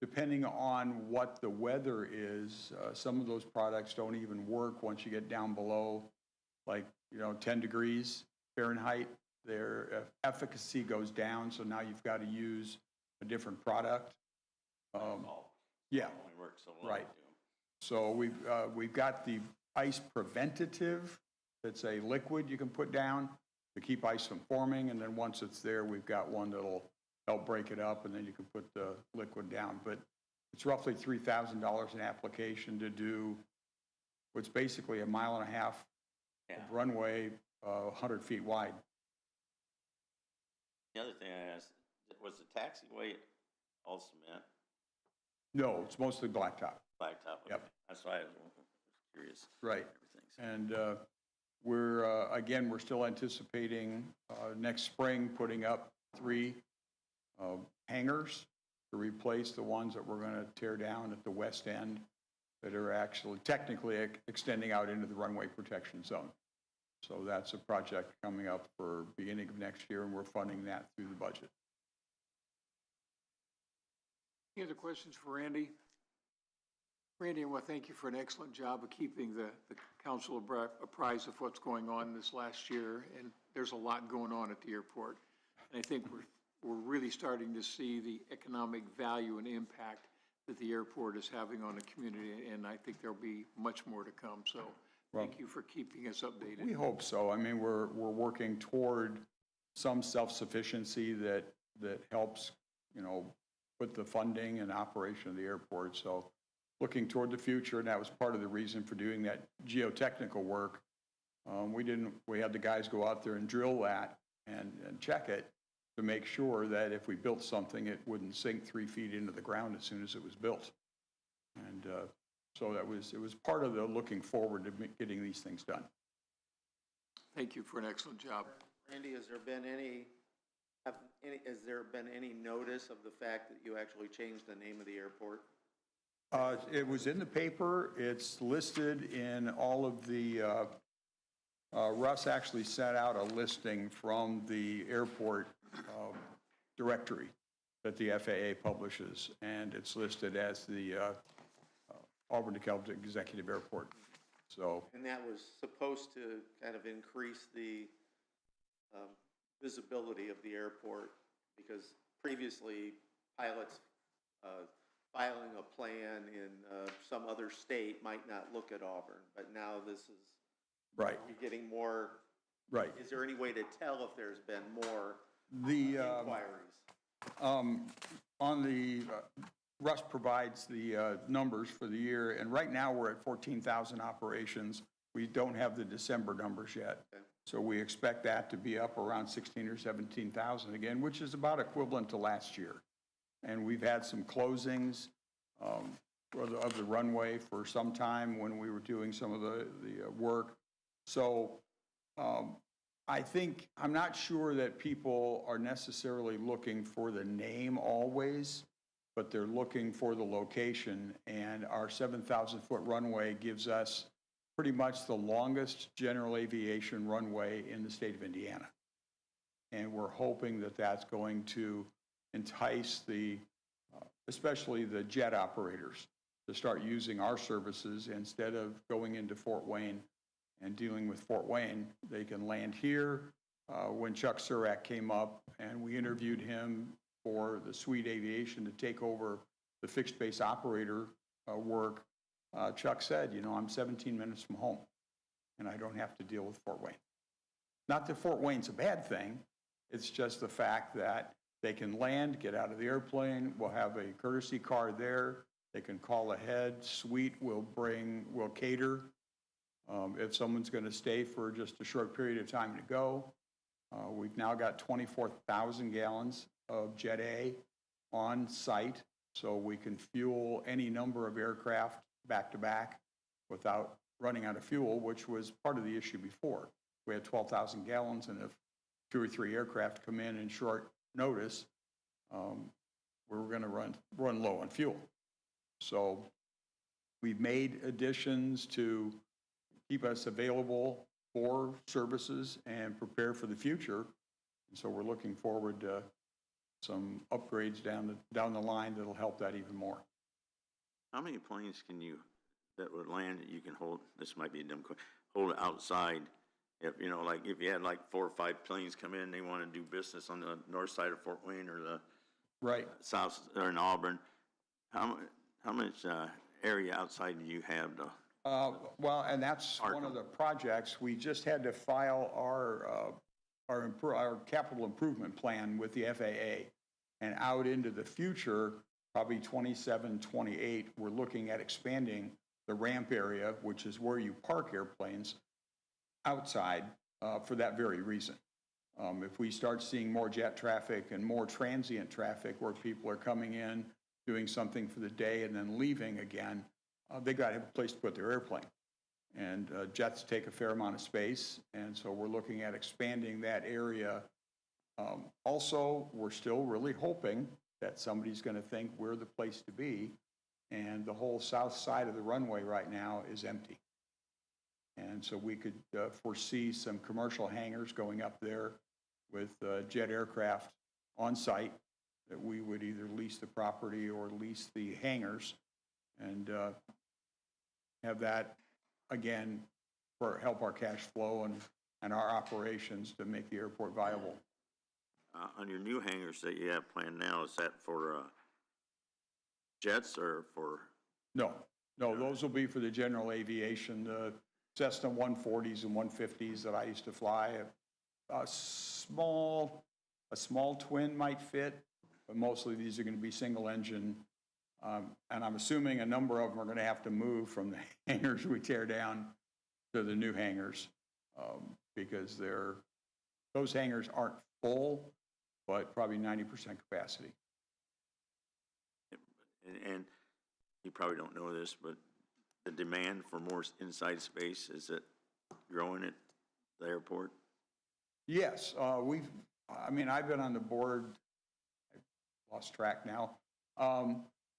depending on what the weather is, some of those products don't even work once you get down below, like, 10 degrees Fahrenheit. Their efficacy goes down, so now you've got to use a different product. Yeah, Only works so long. right. So we've got the ice preventative. It's a liquid you can put down to keep ice from forming, and then once it's there, we've got one that'll help break it up, and then you can put the liquid down. But it's roughly $3,000 an application to do what's basically a mile and a half of runway, 100 feet wide. The other thing I asked, was the taxiway all cement? No, it's mostly blacktop. Blacktop? Okay. Yep. That's why I was curious. Right. Everything. And we're still anticipating next spring putting up 3 hangars to replace the ones that we're going to tear down at the west end that are actually technically extending out into the runway protection zone. So that's a project coming up for beginning of next year, and we're funding that through the budget. Any other questions for Randy? Randy, I want to thank you for an excellent job of keeping the council apprised of what's going on this last year, and there's a lot going on at the airport. And I think we're really starting to see the economic value and impact that the airport is having on the community, and I think there'll be much more to come. So thank you for keeping us updated. We hope so. I mean, we're working toward some self-sufficiency that helps, put the funding and operation of the airport. So looking toward the future, and that was part of the reason for doing that geotechnical work. We had the guys go out there and drill that and check it to make sure that if we built something, it wouldn't sink 3 feet into the ground as soon as it was built. And so it was part of the looking forward to getting these things done. Thank you for an excellent job. Randy, has there been any notice of the fact that you actually changed the name of the airport? It was in the paper. It's listed in all of the, Russ actually sent out a listing from the airport directory that the FAA publishes, and it's listed as the Auburn DeKalb Executive Airport. So. And that was supposed to kind of increase the visibility of the airport, because previously pilots filing a plan in some other state might not look at Auburn, but now this is right. You're getting more. Right. Is there any way to tell if there's been more inquiries? On the Russ provides the numbers for the year, and right now we're at 14,000 operations. We don't have the December numbers yet. Okay. So we expect that to be up around 16 or 17,000 again, which is about equivalent to last year. And we've had some closings of the runway for some time when we were doing some of the work. So I'm not sure that people are necessarily looking for the name always, but they're looking for the location. And our 7,000-foot runway gives us pretty much the longest general aviation runway in the state of Indiana. And we're hoping that that's going to entice especially the jet operators to start using our services instead of going into Fort Wayne and dealing with Fort Wayne. They can land here. When Chuck Surak came up and we interviewed him for the Sweet Aviation to take over the fixed base operator work, Chuck said, you know, I'm 17 minutes from home, and I don't have to deal with Fort Wayne. Not that Fort Wayne's a bad thing, it's just the fact that they can land, get out of the airplane, we'll have a courtesy car there, they can call ahead, suite will cater. If someone's gonna stay for just a short period of time to go, we've now got 24,000 gallons of Jet A on site, so we can fuel any number of aircraft back to back without running out of fuel, which was part of the issue before. We had 12,000 gallons, and if 2 or 3 aircraft come in short notice, we're gonna run low on fuel. So we've made additions to keep us available for services and prepare for the future. And so we're looking forward to some upgrades down the line that'll help that even more. How many planes that would land that you can hold, this might be a dumb question, hold outside? If, you know, like if you had like 4 or 5 planes come in, they want to do business on the north side of Fort Wayne or the Right. south, or in Auburn, how much area outside do you have to? Well, and that's one of the projects. We just had to file our capital improvement plan with the FAA. And out into the future, probably 27, 28, we're looking at expanding the ramp area, which is where you park airplanes, outside for that very reason. If we start seeing more jet traffic and more transient traffic where people are coming in, doing something for the day and then leaving again, they got to have a place to put their airplane. And jets take a fair amount of space, and so we're looking at expanding that area. Also, we're still really hoping that somebody's going to think we're the place to be, and the whole south side of the runway right now is empty. And so we could foresee some commercial hangars going up there with jet aircraft on site, that we would either lease the property or lease the hangars, and have that, again, help our cash flow and our operations to make the airport viable. On your new hangars that you have planned now, is that for jets or for? No, those will be for the general aviation, the Cessna 140s and 150s that I used to fly. A small twin might fit, but mostly these are going to be single engine. And I'm assuming a number of them are going to have to move from the hangars we tear down to the new hangars, because those hangars aren't full, but probably 90% capacity. And you probably don't know this, but the demand for more inside space, is it growing at the airport? Yes, I've been on the board, I've lost track now.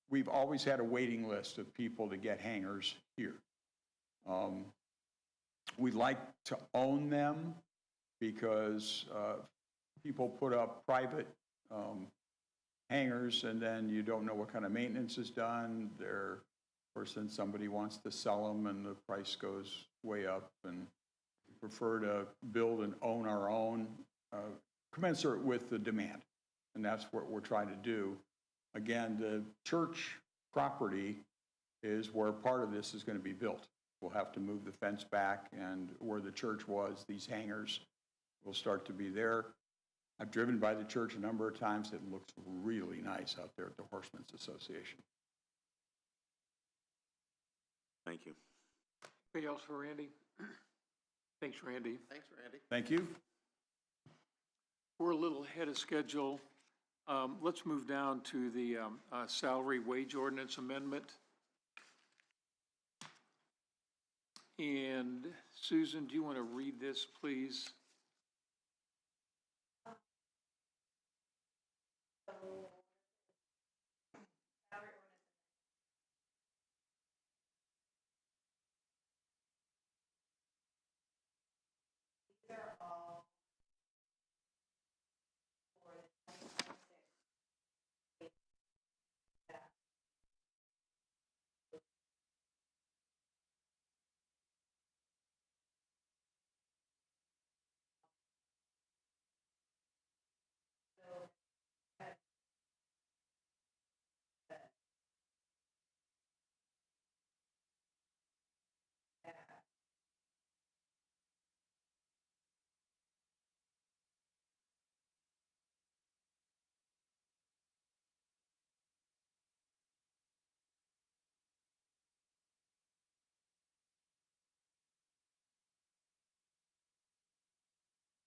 We've always had a waiting list of people to get hangars here. We'd like to own them because people put up private hangars, and then you don't know what kind of maintenance is done. Or since somebody wants to sell them and the price goes way up, and we prefer to build and own our own, commensurate with the demand. And that's what we're trying to do. Again, the church property is where part of this is going to be built. We'll have to move the fence back, and where the church was, these hangars will start to be there. I've driven by the church a number of times. It looks really nice out there at the Horsemen's Association. Thank you. Anything else for Randy? Thanks, Randy. Thanks, Randy. Thank you. We're a little ahead of schedule. Let's move down to the salary wage ordinance amendment. And Susan, do you want to read this, please?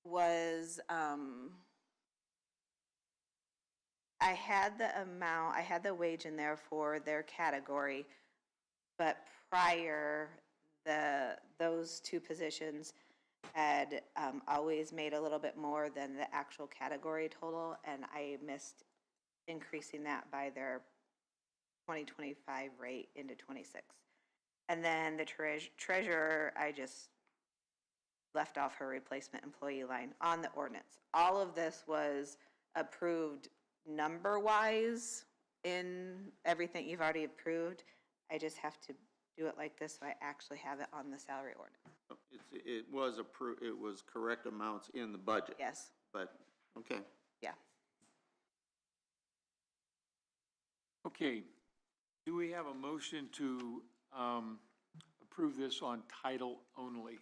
was, I had the amount, I had the wage in there for their category, but prior, those two positions had always made a little bit more than the actual category total, and I missed increasing that by their 2025 rate into 26. And then the treasurer, I just left off her replacement employee line on the ordinance. All of this was approved number-wise in everything you've already approved. I just have to do it like this, so I actually have it on the salary ordinance. It was approved, it was correct amounts in the budget. Yes, But, okay. yeah. Okay, do we have a motion to approve this on title only?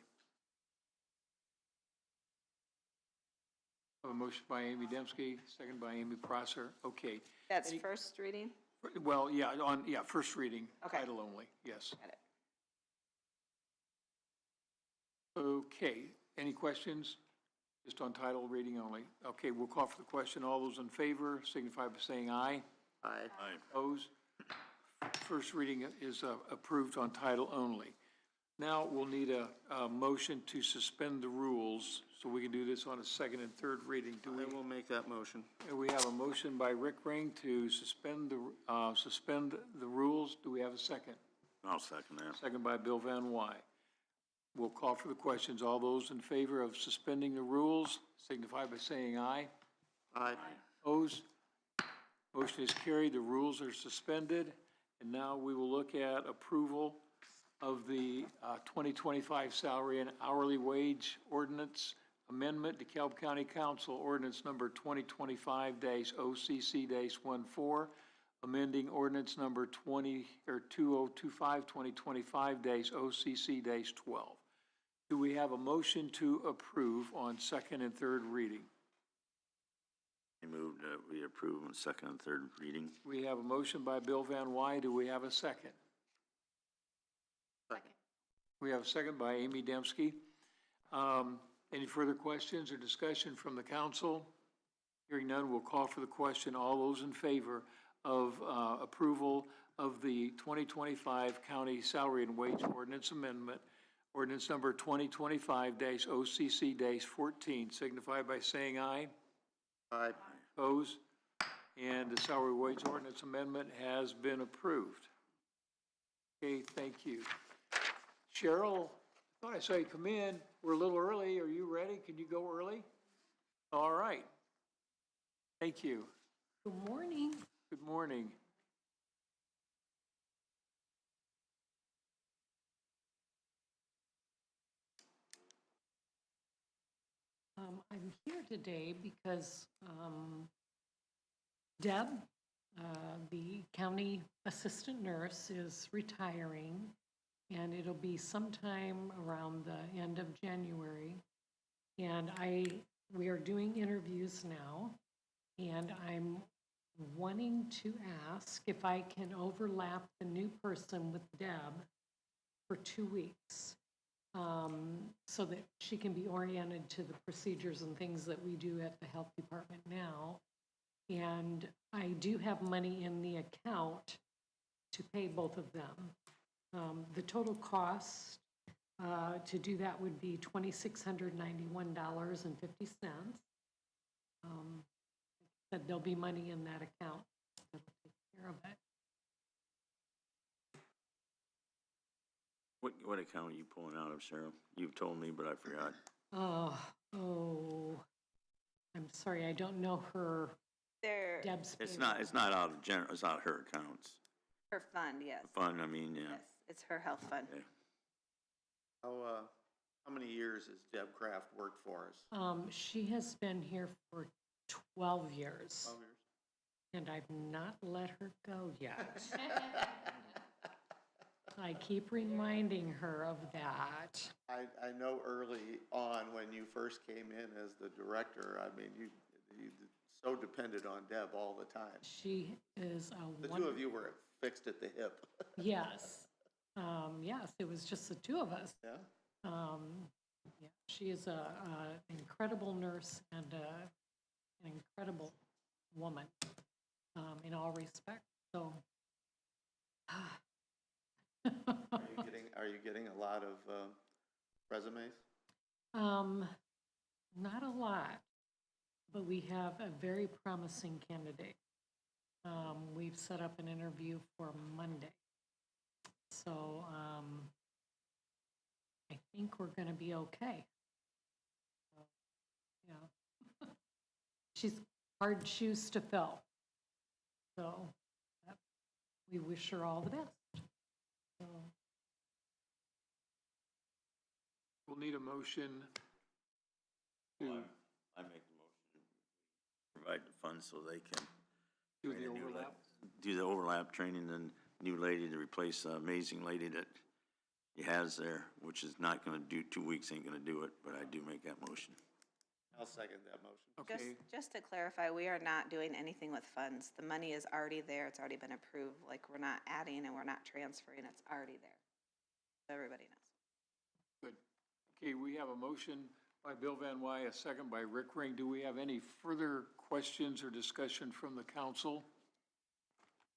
A motion by Amy Dembski, second by Amy Prosser. Okay. That's first reading? Well, yeah, first reading, Okay. title only, yes. Got it. Okay, any questions? Just on title reading only. Okay, we'll call for the question. All those in favor signify by saying aye. Aye. Aye. Opposed? First reading is approved on title only. Now we'll need a motion to suspend the rules, so we can do this on a second and third reading. Do we? I will make that motion. We have a motion by Rick Ring to suspend the rules. Do we have a second? I'll second that. Second by Bill Van Wy. We'll call for the questions. All those in favor of suspending the rules signify by saying aye. Aye. Opposed? Motion is carried. The rules are suspended. And now we will look at approval of the 2025 salary and hourly wage ordinance amendment, DeKalb County Council ordinance number 2025-OCC-14, amending ordinance number 2025-OCC-12. Do we have a motion to approve on second and third reading? I moved that we approve on second and third reading. We have a motion by Bill Van Wy. Do we have a second? Second. We have a second by Amy Dembski. Any further questions or discussion from the council? Hearing none, we'll call for the question. All those in favor of approval of the 2025 county salary and wage ordinance amendment, ordinance number 2025-OCC-14, signify by saying aye. Aye. Opposed? And the salary wage ordinance amendment has been approved. Okay, thank you. Cheryl, I thought I saw you come in. We're a little early. Are you ready? Can you go early? All right. Thank you. Good morning. Good morning. I'm here today because Deb, the county assistant nurse, is retiring, and it'll be sometime around the end of January. And we are doing interviews now, and I'm wanting to ask if I can overlap the new person with Deb for 2 weeks. So that she can be oriented to the procedures and things that we do at the health department now. And I do have money in the account to pay both of them. The total cost to do that would be $2,691.50. But there'll be money in that account that'll take care of it. What account are you pulling out of, Cheryl? You've told me, but I forgot. I'm sorry, I don't know her, They're Deb's. It's not out of general, it's not her accounts. her fund, yes. The fund, I mean, yeah. Yes, it's her health fund. Okay. How many years has Deb Kraft worked for us? She has been here for 12 years, 12 years. and I've not let her go yet. I keep reminding her of that. I know early on when you first came in as the director, I mean, you so depended on Deb all the time. She is a The two of you were fixed at the hip. Yes. Yes, it was just the two of us. Yeah? Yeah, she is a incredible nurse and an incredible woman in all respects, so. Are you getting a lot of resumes? Not a lot, but we have a very promising candidate. We've set up an interview for Monday. So, I think we're gonna be okay. So, yeah. She's hard shoes to fill. So, we wish her all the best. So, We'll need a motion to I make the motion to provide the funds so they can do train the a new overlap. do the overlap training and new lady to replace the amazing lady that he has there, which is not gonna do, 2 weeks ain't gonna do it, but I do make that motion. I'll second that motion. Okay, Just to clarify, we are not doing anything with funds. The money is already there, it's already been approved, like, we're not adding and we're not transferring, it's already there. So everybody knows. good. Okay, we have a motion by Bill Van Wy, a second by Rick Ring. Do we have any further questions or discussion from the council?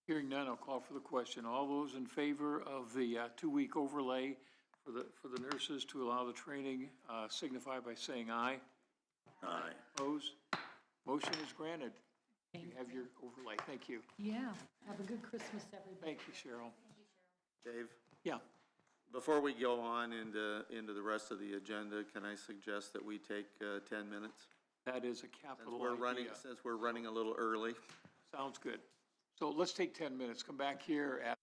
Hearing none, I'll call for the question. All those in favor of the 2-week overlay for the nurses to allow the training signify by saying aye. Aye. Opposed? Motion is granted. You thank have your overlay. Thank you. yeah, have a good Christmas, everybody. Thank you, Cheryl. Dave, Yeah, before we go on into the rest of the agenda, can I suggest that we take 10 minutes? that is a Since capital we're running, idea. since we're running a little early. Sounds good. So let's take 10 minutes. Come back here at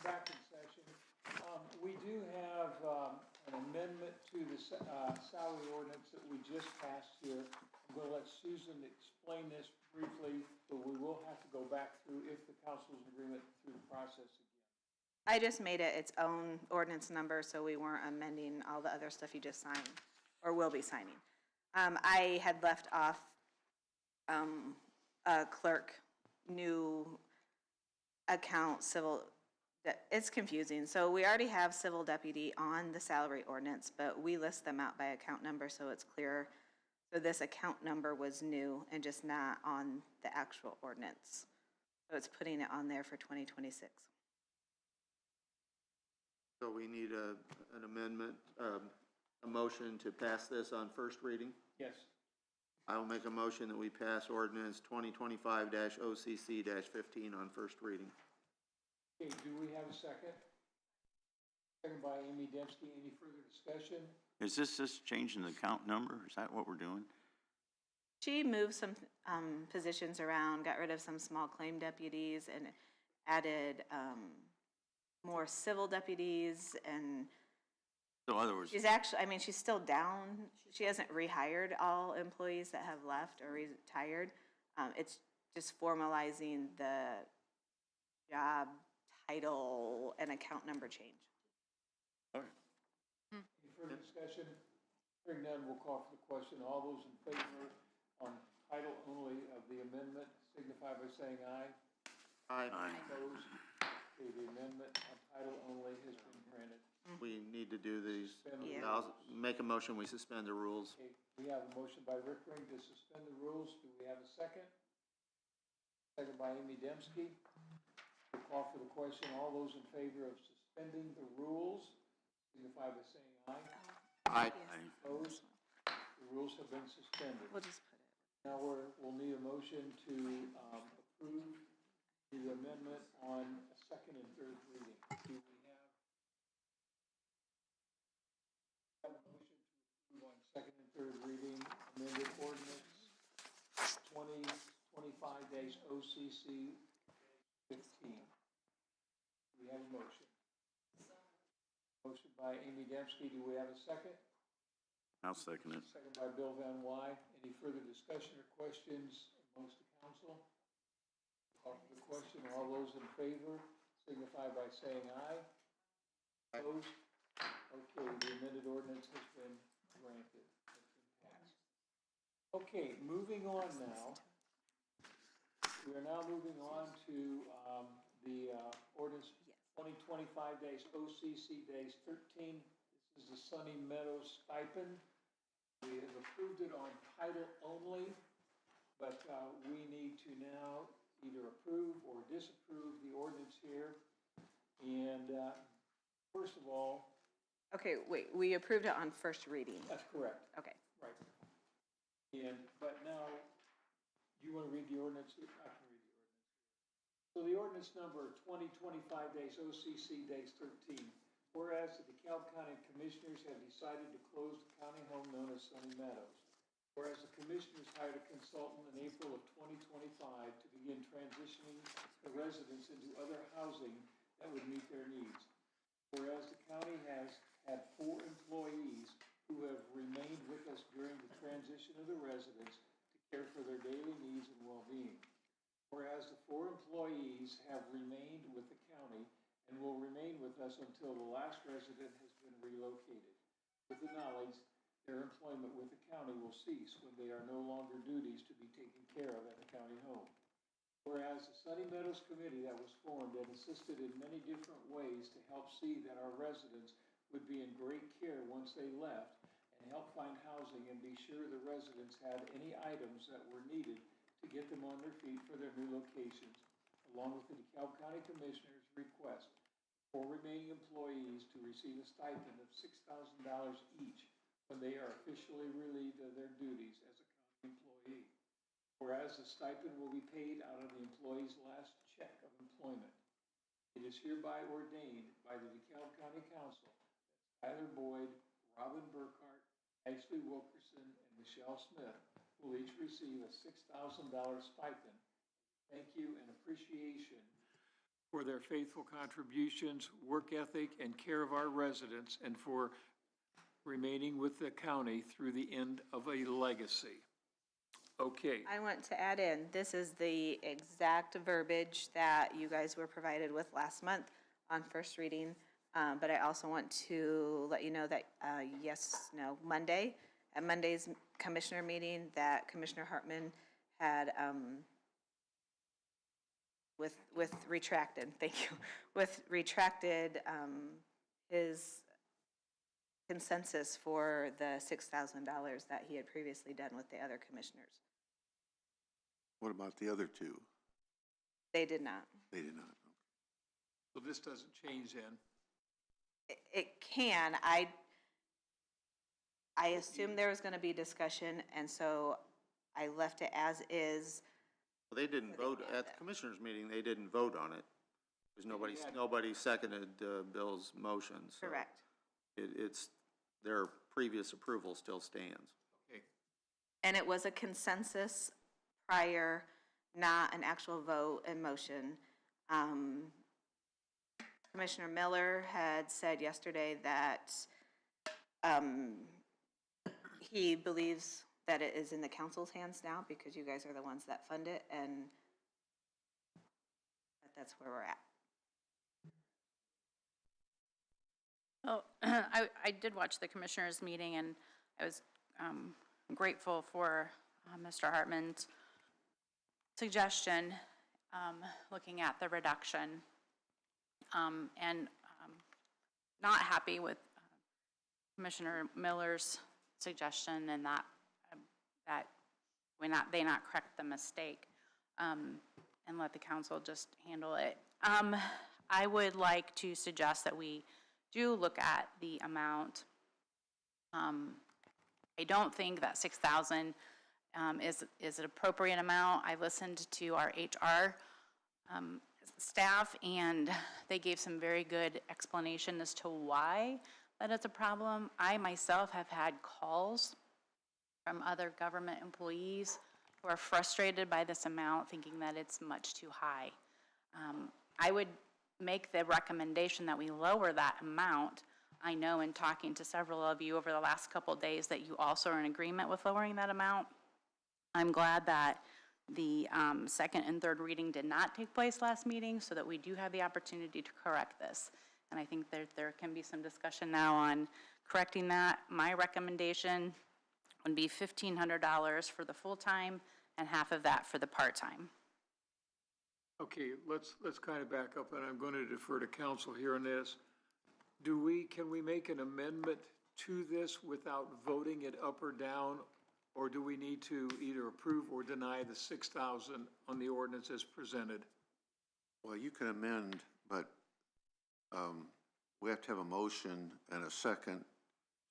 back in session. We do have an amendment to the salary ordinance that we just passed here. I'm going to let Susan explain this briefly, but we will have to go back through, if the council's in agreement, through the process again. I just made it its own ordinance number, so we weren't amending all the other stuff you just signed, or will be signing. I had left off a clerk, new account, civil, it's confusing. So we already have civil deputy on the salary ordinance, but we list them out by account number so it's clearer. So this account number was new and just not on the actual ordinance. So it's putting it on there for 2026. So we need an amendment, a motion to pass this on first reading. Yes. I will make a motion that we pass ordinance 2025-OCC-15 on first reading. Okay, do we have a second? Second by Amy Dembski. Any further discussion? Is this changing the account number? Is that what we're doing? She moved some positions around, got rid of some small claim deputies, and added more civil deputies. And So in other words, she's actually, I mean, she's still down. She hasn't rehired all employees that have left or retired. It's just formalizing the job title and account number change. all right. Any further discussion? Hearing none, we'll call for the question. All those in favor on title only of the amendment signify by saying aye. Aye. Opposed? Okay, the amendment on title only has been granted. We need to do these. Yeah. I'll make a motion, we suspend the rules. Okay, we have a motion by Rick Ring to suspend the rules. Do we have a second? Second by Amy Dembski. We'll call for the question. All those in favor of suspending the rules signify by saying aye. Aye. Opposed? The rules have been suspended. We'll just put it. Now we'll need a motion to approve the amendment on a second and third reading. Do we have a motion to approve on second and third reading amended ordinance 2025-OCC 15? Do we have a motion? Motion by Amy Dembski. Do we have a second? I'll second it. Second by Bill Van Wy. Any further discussion or questions amongst the council? Call for the question. All those in favor signify by saying aye. Opposed? Okay, the amended ordinance has been granted. Has been passed. Okay, moving on now. We are now moving on to the ordinance 2025-OCC-13. This is the Sunny Meadows stipend. We have approved it on title only, but we need to now either approve or disapprove the ordinance here. And first of all, Okay, wait, we approved it on first reading. that's correct, Okay. right. But now, do you want to read the ordinance? I can read the ordinance. So the ordinance number 2025-OCC-13. Whereas the DeKalb County Commissioners have decided to close the county home known as Sunny Meadows. Whereas the Commissioners hired a consultant in April of 2025 to begin transitioning the residents into other housing that would meet their needs. Whereas the county has had 4 employees who have remained with us during the transition of the residents to care for their daily needs and well-being. Whereas the 4 employees have remained with the county and will remain with us until the last resident has been relocated, with the knowledge their employment with the county will cease when they are no longer duties to be taken care of at the county home. Whereas the Sunny Meadows Committee that was formed and assisted in many different ways to help see that our residents would be in great care once they left and help find housing and be sure the residents had any items that were needed to get them on their feet for their new locations, along with the DeKalb County Commissioners' request for remaining employees to receive a stipend of $6,000 each when they are officially relieved of their duties as a county employee. Whereas the stipend will be paid out of the employee's last check of employment. It is hereby ordained by the DeKalb County Council that Tyler Boyd, Robin Burkhart, Ashley Wilkerson, and Michelle Smith will each receive a $6,000 stipend. Thank you and appreciation for their faithful contributions, work ethic, and care of our residents, and for remaining with the county through the end of a legacy. Okay, I want to add in, this is the exact verbiage that you guys were provided with last month on first reading. But I also want to let you know that, Monday, at Monday's commissioner meeting, that Commissioner Hartman had, with retracted, thank you, with retracted, his consensus for the $6,000 that he had previously done with the other commissioners. What about the other two? They did not. They did not. so this doesn't change then? It can. I assumed there was going to be discussion, and so I left it as is. Well, they didn't vote, at the commissioners' meeting, they didn't vote on it. Because nobody seconded Bill's motion. So Correct. It's, their previous approval still stands. Okay, And it was a consensus prior, not an actual vote and motion. Commissioner Miller had said yesterday that he believes that it is in the council's hands now because you guys are the ones that fund it, and that's where we're at. Well, I did watch the commissioners' meeting, and I was grateful for Mr. Hartman's suggestion, looking at the reduction, and not happy with Commissioner Miller's suggestion, and that they not correct the mistake, and let the council just handle it. I would like to suggest that we do look at the amount. I don't think that 6,000 is an appropriate amount. I listened to our HR staff, and they gave some very good explanation as to why that is a problem. I myself have had calls from other government employees who are frustrated by this amount, thinking that it's much too high. I would make the recommendation that we lower that amount. I know in talking to several of you over the last couple of days that you also are in agreement with lowering that amount. I'm glad that the second and third reading did not take place last meeting, so that we do have the opportunity to correct this. And I think that there can be some discussion now on correcting that. My recommendation would be $1,500 for the full-time and half of that for the part-time. okay, let's kind of back up, and I'm going to defer to council here on this. Can we make an amendment to this without voting it up or down? Or do we need to either approve or deny the 6,000 on the ordinance as presented? Well, you can amend, but we have to have a motion and a second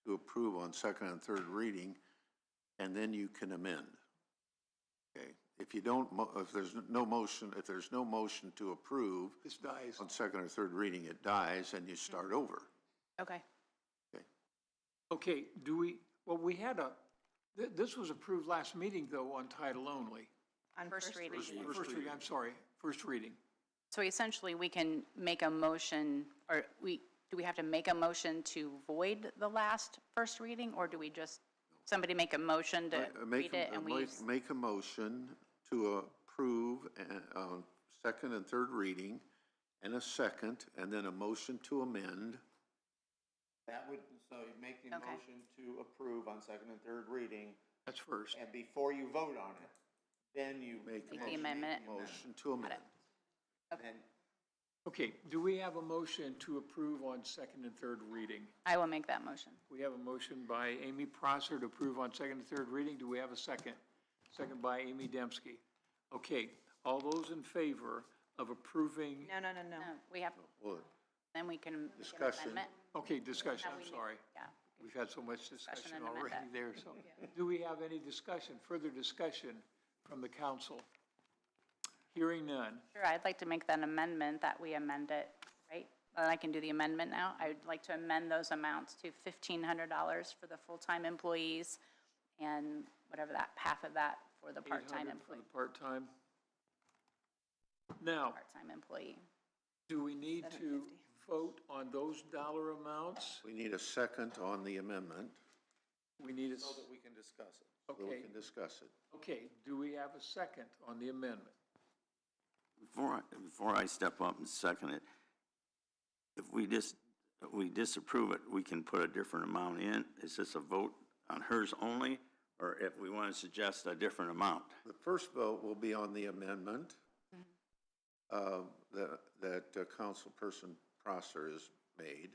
to approve on second and third reading, and then you can amend. Okay, if you don't, if there's no motion to approve This dies. on second or third reading, it dies and you start over. Okay. Okay, we had this was approved last meeting, though, on title only. On First reading. First reading, I'm sorry, first reading. So essentially, we can make a motion, or do we have to make a motion to void the last first reading, or do we just, somebody make a motion to read it and we? Make a motion to approve on second and third reading, and a second, and then a motion to amend. That would, so you make the Okay. motion to approve on second and third reading, That's first. and before you vote on it, then you Make the a amendment. motion to amend. Then Okay, do we have a motion to approve on second and third reading? I will make that motion. We have a motion by Amy Prosser to approve on second and third reading. Do we have a second? Second by Amy Dembski. Okay, all those in favor of approving, No. No, we have, Well, then we can make an Discussion. amendment. okay, discussion, Now I'm we- sorry. Yeah. We've had so much Discussion discussion and amend already it. there, so. Do we have any discussion, further discussion from the council? Hearing none. Sure, I'd like to make that amendment that we amend it, right? I can do the amendment now. I would like to amend those amounts to $1,500 for the full-time employees and whatever that, half of that for the part-time 800 employee. For the part-time. Now, Part-time employee. Do we need to vote on those dollar amounts? We need a second on the amendment, We need a, So that we can discuss it. so we okay, can discuss it. okay, do we have a second on the amendment? Before I step up and second it, if we disapprove it, we can put a different amount in. Is this a vote on hers only, or if we want to suggest a different amount? The first vote will be on the amendment that Councilperson Prosser has made,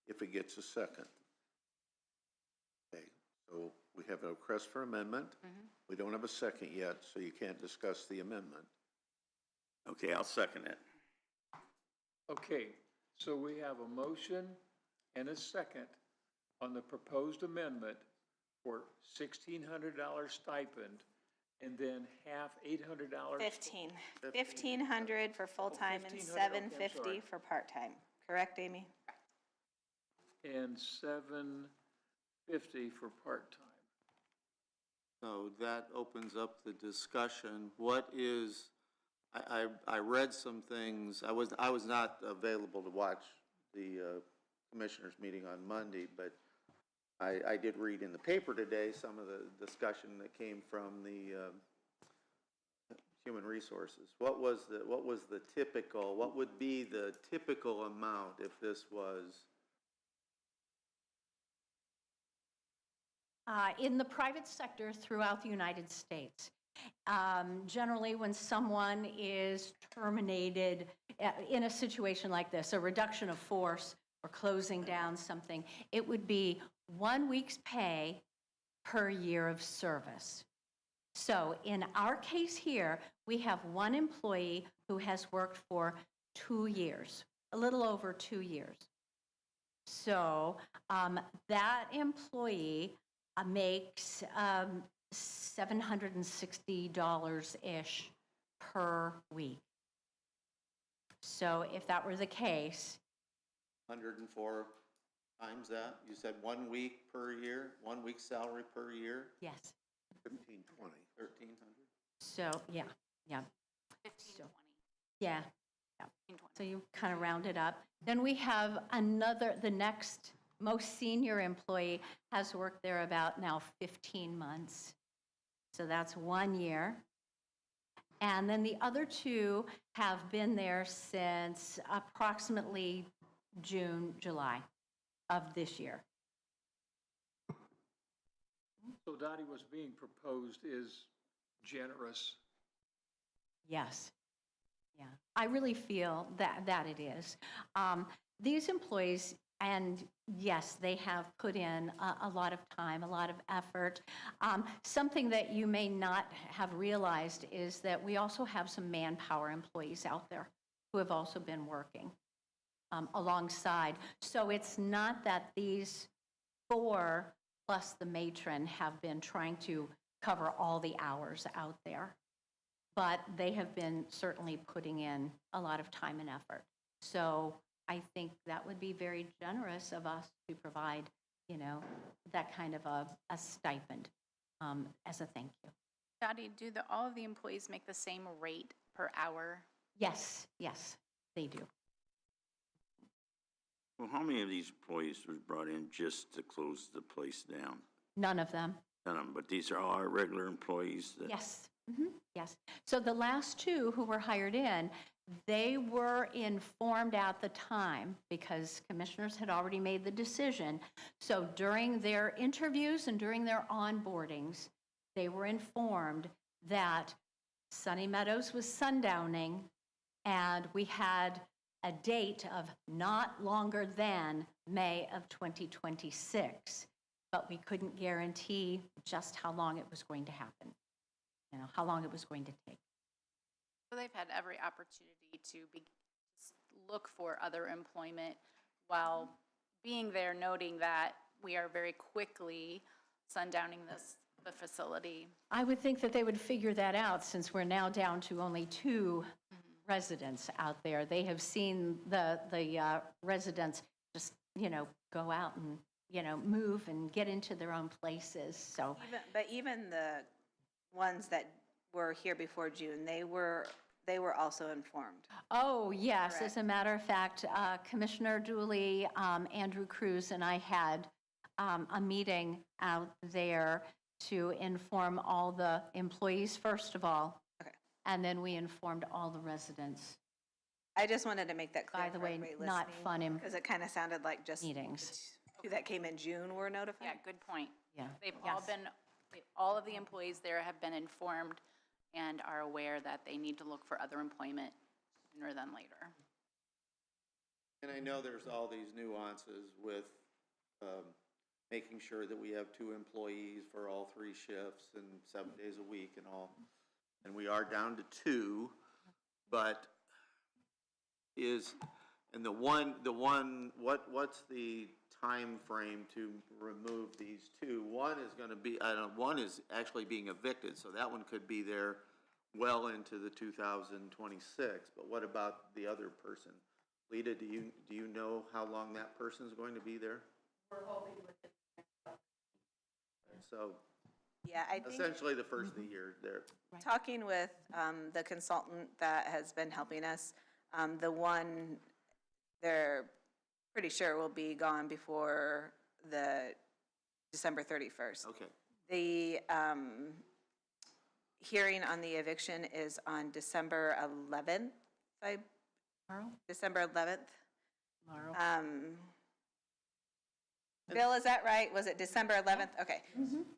if it gets a second. Okay, so we have a request for amendment. We don't have a second yet, so you can't discuss the amendment. Okay, I'll second it. Okay, so we have a motion and a second on the proposed amendment for $1,600 stipend and then half $800. 1,500 for full-time and 1,500, okay, I'm sorry. $750 for part-time. Correct, Amy? And $750 for part-time. So that opens up the discussion. What is, I read some things, I was not available to watch the commissioners' meeting on Monday, but I did read in the paper today some of the discussion that came from the Human Resources. What was the typical, what would be the typical amount if this was? In the private sector throughout the United States, generally when someone is terminated in a situation like this, a reduction of force or closing down something, it would be 1 week's pay per year of service. So in our case here, we have one employee who has worked for 2 years, a little over 2 years. So that employee makes $760-ish per week. So if that were the case. 104 times that? You said 1 week per year, 1 week's salary per year? Yes. 1520. 1,300? So, yeah. 15, 20, Yeah. 15, 20. So you kind of round it up. Then we have the next most senior employee has worked there about now 15 months. So that's 1 year. And then the other two have been there since approximately June, July of this year. So Dottie, what's being proposed is generous. Yes. Yeah. I really feel that it is. These employees, and yes, they have put in a lot of time, a lot of effort. Something that you may not have realized is that we also have some manpower employees out there who have also been working alongside. So it's not that these 4 plus the matron have been trying to cover all the hours out there, but they have been certainly putting in a lot of time and effort. So I think that would be very generous of us to provide, that kind of a stipend as a thank you. Dottie, do all of the employees make the same rate per hour? Yes, they do. Well, how many of these employees was brought in just to close the place down? None of them. None of them, but these are all our regular employees that. Yes, yes. So the last 2 who were hired in, they were informed at the time because commissioners had already made the decision. So during their interviews and during their onboardings, they were informed that Sunny Meadows was sundowning and we had a date of not longer than May of 2026, but we couldn't guarantee just how long it was going to happen, how long it was going to take. So they've had every opportunity to look for other employment while being there, noting that we are very quickly sundowning the facility. I would think that they would figure that out since we're now down to only 2 residents out there. They have seen the residents just, go out and, move and get into their own places, so. But even the ones that were here before June, they were they were also informed. Oh, yes. As Correct. a matter of fact, Commissioner Dooley, Andrew Cruz, and I had a meeting out there to inform all the employees, first of all. Okay. And then we informed all the residents. I just wanted to make that clear By the for way, everybody not listening, fun because it kind of sounded like just meetings. two that came in June were notified. Yeah, good point. Yeah. They've all Yes. been, all of the employees there have been informed and are aware that they need to look for other employment sooner than later. And I know there's all these nuances with making sure that we have 2 employees for all 3 shifts and 7 days a week and all. And we are down to 2, but what's the time frame to remove these 2? One is gonna be, one is actually being evicted, so that one could be there well into the 2026, but what about the other person? Lita, do you know how long that person's going to be there? We're hoping within So Yeah, I think essentially the first of the year there. talking with the consultant that has been helping us, the one, they're pretty sure will be gone before the December 31st. Okay. The hearing on the eviction is on December 11th, tomorrow. December 11th. Tomorrow. Bill, is that right? Was it December 11th? Okay.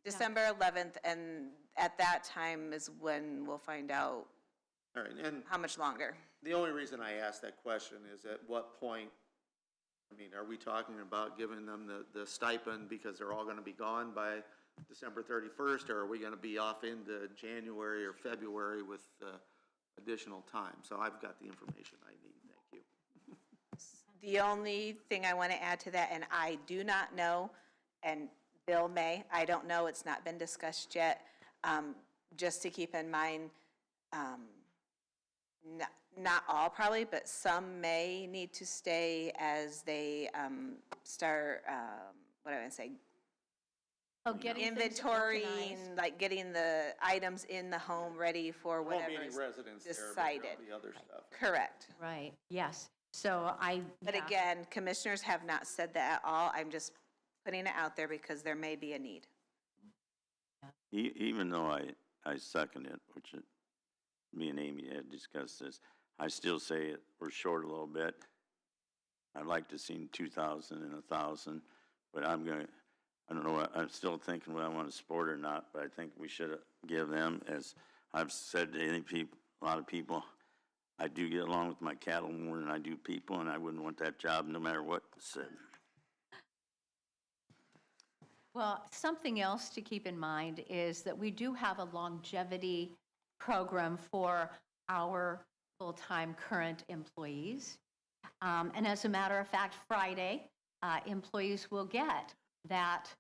December 11th, and at that time is when we'll find out All right, and how much longer. the only reason I asked that question is at what point, I mean, are we talking about giving them the stipend because they're all gonna be gone by December 31st, or are we gonna be off into January or February with additional time? So I've got the information I need, thank you. The only thing I want to add to that, and I do not know, and Bill may, I don't know, it's not been discussed yet, just to keep in mind, not all probably, but some may need to stay as they start, what do I want to say? Oh, getting things Inventorying, organized. like getting the items in the home ready for There won't be whatever any is residents there, but decided. there'll be other stuff. Correct. Right, yes. So But yeah. again, commissioners have not said that at all. I'm just putting it out there because there may be a need. Even though I second it, which me and Amy had discussed this, I still say we're short a little bit. I'd like to see 2,000 and 1,000, but I don't know, I'm still thinking whether I want to support or not, but I think we should give them, as I've said to a lot of people, I do get along with my cattle more than I do people, and I wouldn't want that job no matter what was said. Well, something else to keep in mind is that we do have a longevity program for our full-time current employees. And as a matter of fact, Friday, employees will get that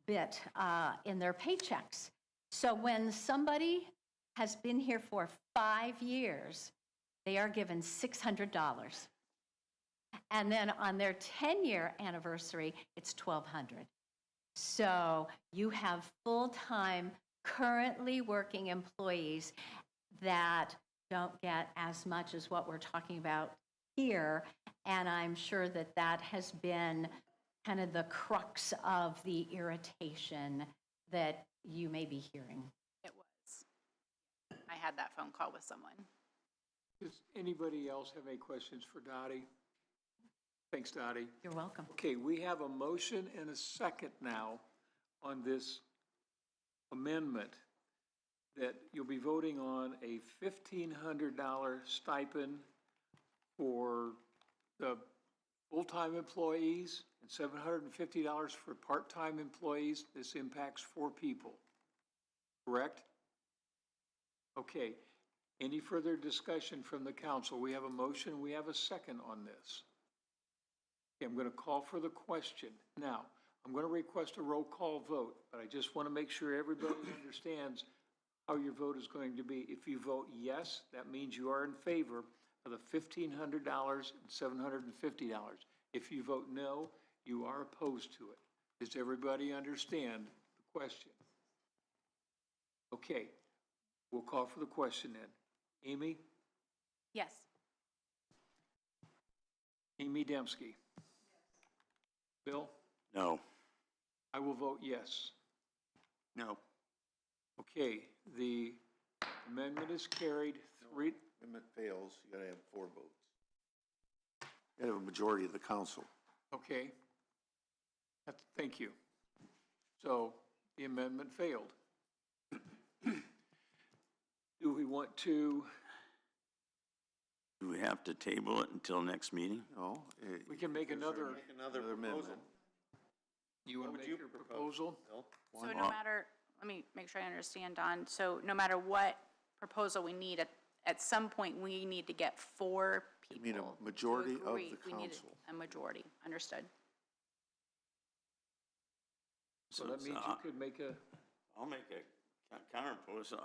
bit in their paychecks. So when somebody has been here for 5 years, they are given $600. And then on their 10-year anniversary, it's $1,200. So you have full-time, currently working employees that don't get as much as what we're talking about here. And I'm sure that that has been kind of the crux of the irritation that you may be hearing. It was. I had that phone call with someone. Does anybody else have any questions for Dottie? Thanks, Dottie. You're welcome. Okay, we have a motion and a second now on this amendment that you'll be voting on a $1,500 stipend for the full-time employees and $750 for part-time employees. This impacts 4 people, correct? Okay. Any further discussion from the council? We have a motion, we have a second on this. Okay, I'm going to call for the question. Now, I'm going to request a roll call vote, but I just want to make sure everybody understands how your vote is going to be. If you vote yes, that means you are in favor of the $1,500 and $750. If you vote no, you are opposed to it. Does everybody understand the question? Okay, we'll call for the question then. Amy? Yes. Amy Dembski? Bill? No. I will vote yes. No. Okay, the amendment is carried. Three, Amendment fails, you gotta have 4 votes. You gotta have a majority of the council. okay. Thank you. So the amendment failed. Do we want to, Do we have to table it until next meeting? No? we can make another, Make another Another proposal. amendment. you want What to would make you your propose, proposal? Bill? So no matter, let me make sure I understand, Don. So no matter what proposal we need, at some point, we need to get 4 You people. mean a to majority of agree. the We need council. a majority, understood. So that means you could make a, I'll make a counter proposal.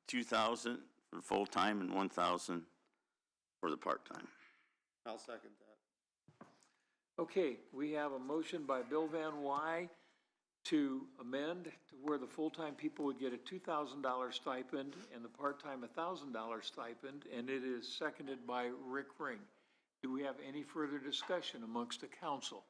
2,000 for full-time and 1,000 for the part-time. I'll second that. okay, we have a motion by Bill Van Wy to amend to where the full-time people would get a $2,000 stipend and the part-time $1,000 stipend, and it is seconded by Rick Ring. Do we have any further discussion amongst the council?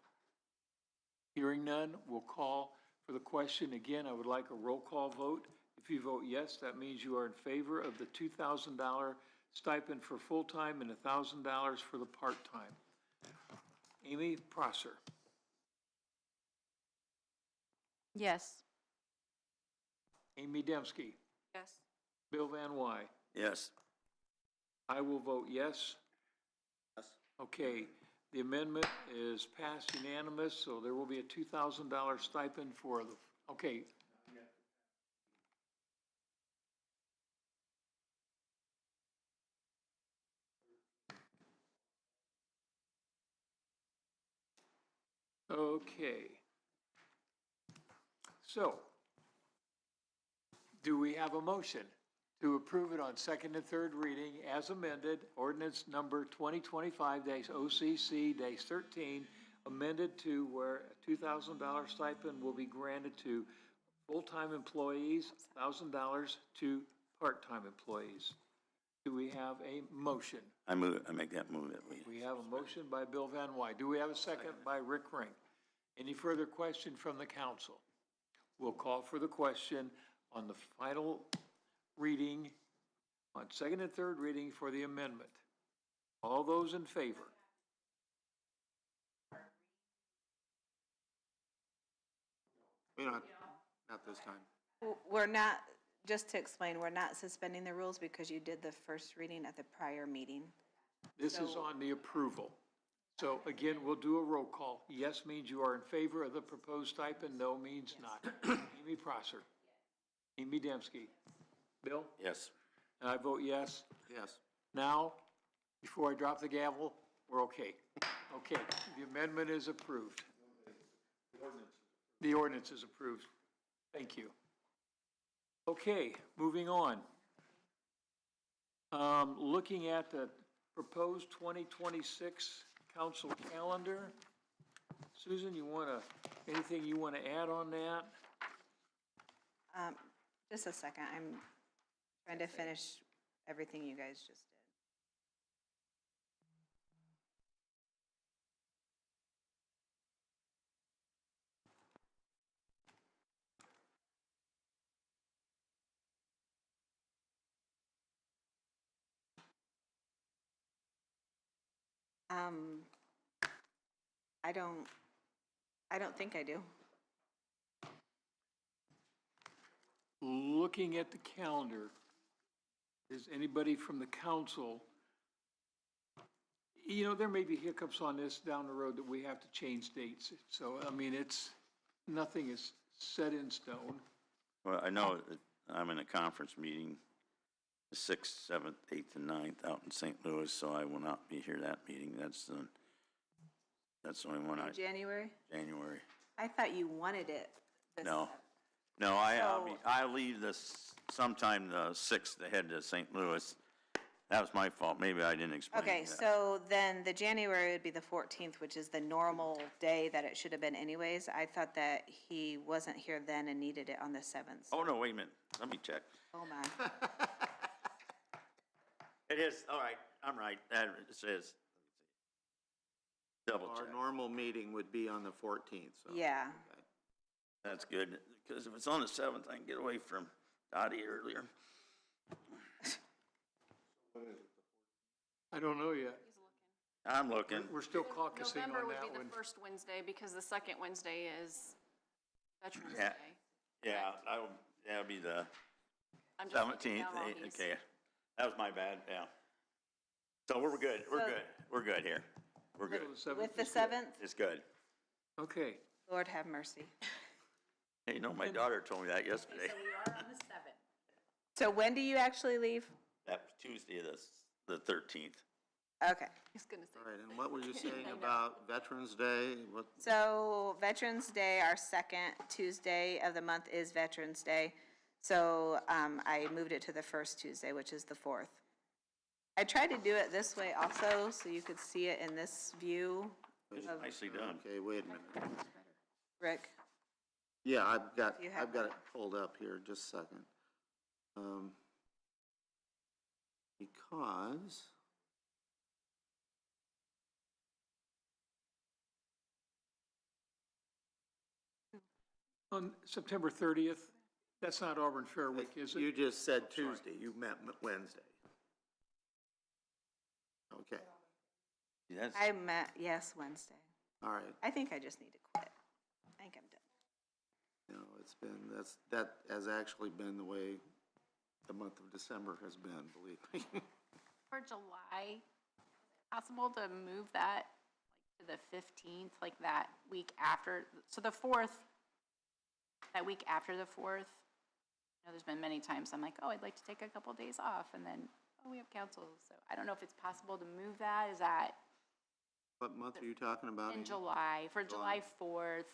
Hearing none, we'll call for the question. Again, I would like a roll call vote. If you vote yes, that means you are in favor of the $2,000 stipend for full-time and $1,000 for the part-time. Amy Prosser? Yes. Amy Dembski? Yes. Bill Van Wy? Yes. I will vote yes. Yes. Okay, the amendment is passed unanimous, so there will be a $2,000 stipend for the, okay. Okay. So, do we have a motion to approve it on second and third reading as amended, ordinance number 2025-OCC-13, amended to where a $2,000 stipend will be granted to full-time employees, $1,000 to part-time employees? Do we have a motion? I make that move that we. We have a motion by Bill Van Wy. Do we have a second by Rick Ring? Any further question from the council? We'll call for the question on the final reading, on second and third reading for the amendment. All those in favor? We don't, not this time. We're not, just to explain, we're not suspending the rules because you did the first reading at the prior meeting. This is on the approval. So again, we'll do a roll call. Yes means you are in favor of the proposed stipend, no means not. Amy Prosser? Amy Dembski? Bill? Yes. And I vote yes. Yes. Now, before I drop the gavel, we're okay. Okay, the amendment is approved. The ordinance is approved. Thank you. Okay, moving on. Looking at the proposed 2026 council calendar. Susan, anything you want to add on that? Just a second, I'm trying to finish everything you guys just did. I don't think I do. Looking at the calendar, is anybody from the council, there may be hiccups on this down the road that we have to change dates. So, I mean, nothing is set in stone. Well, I know that I'm in a conference meeting, the 6th, 7th, 8th, and 9th out in St. Louis, so I will not be here that meeting. That's the only one January? January. I thought you wanted it. this- No, I leave this sometime the 6th to head to St. Louis. That was my fault. Maybe I didn't explain Okay, that. so then the January would be the 14th, which is the normal day that it should have been anyways. I thought that he wasn't here then and needed it on the 7th. Oh, no, wait a minute. Let me check. Oh, my. It is, all right, I'm right, that it says. Double Our check. normal meeting would be on the 14th, so. Yeah. Okay. That's good, because if it's on the 7th, I can get away from Dottie earlier. I don't know yet. I'm looking. We're still caucusing November on would that be one. the first Wednesday, because the second Wednesday is Veterans Yeah. Day. Yeah, that'll be the I'm just looking 17th, down all these. okay. That was my bad, yeah. So we're good, we're good here. We're good, So With the is good. 7th, it's good. Okay, Lord have mercy. Hey, you know, my daughter told me that yesterday. So we are on the 7th. So when do you actually leave? That was Tuesday, the 13th. Okay. He's gonna say. All right, and what were you saying about Veterans Day? What, So Veterans Day, our second Tuesday of the month is Veterans Day. So I moved it to the first Tuesday, which is the 4th. I tried to do it this way also, so you could see it in this view. Nicely done. okay, wait a minute. Rick? Yeah, I've got You have it pulled up here, just a second. Because on September 30th, that's not Auburn Fair Week, is you it? just said Tuesday, you meant Wednesday. Okay, That's, I met, yes, Wednesday. all right. I think I just need to quit. I think I'm done. No, it's been, that has actually been the way the month of December has been, believe me. For July, possible to move that like to the 15th, like that week after, so the 4th, that week after the 4th. You know, there's been many times I'm like, oh, I'd like to take a couple days off, and then, oh, we have council. So I don't know if it's possible to move that. Is that What month are you talking about? in Amy? July, for July. July 4th?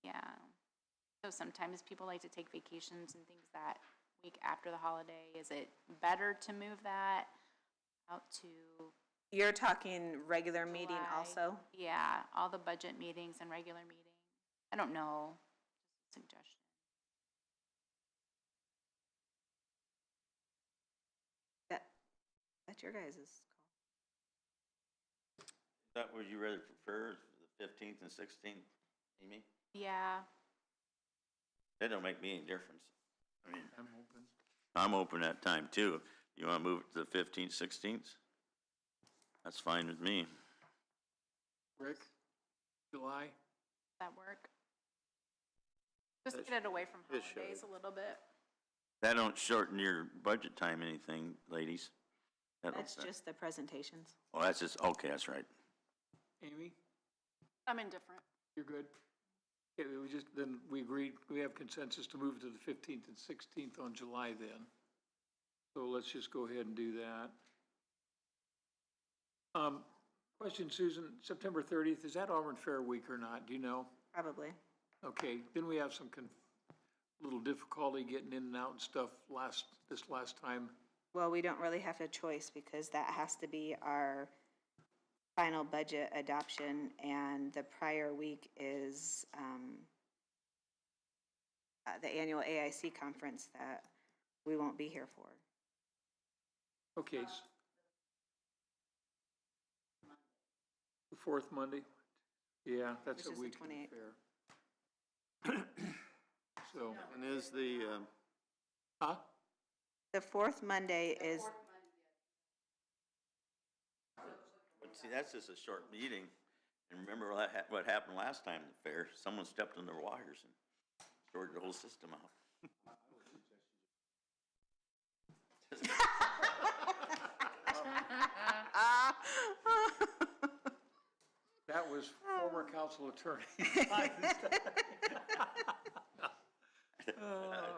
Yeah. So sometimes people like to take vacations and things that week after the holiday. Is it better to move that out to You're talking regular meeting July? also? Yeah, all the budget meetings and regular meetings. I don't know, just a suggestion. That's your guys' that would you rather prefer, the 15th and 16th, Amy? Yeah, That don't make me any difference. I mean, I'm open. I'm open that time too. You wanna move it to the 15th, 16th? That's fine with me. Rick, July? that work? Just It get it away from it holidays should. a little bit. That don't shorten your budget time anything, ladies. That don't- That's just the presentations. Oh, that's just, okay, that's right. Amy, I'm indifferent. you're good? Okay, then we agreed, we have consensus to move to the 15th and 16th on July then. So let's just go ahead and do that. Question, Susan, September 30th, is that Auburn Fair Week or not? Do you know? Probably. Okay, then we have some little difficulty getting in and out and stuff this last time. Well, we don't really have a choice because that has to be our final budget adoption, and the prior week is the annual AIC conference that we won't be here for. Okay. The fourth Monday? Yeah, that's Which a is the week of the 28th. fair. So, And is the, huh? The fourth Monday is, But see, that's just a short meeting. And remember what happened last time at the fair? Someone stepped on their wires and shorted the whole system out. That was former council attorney.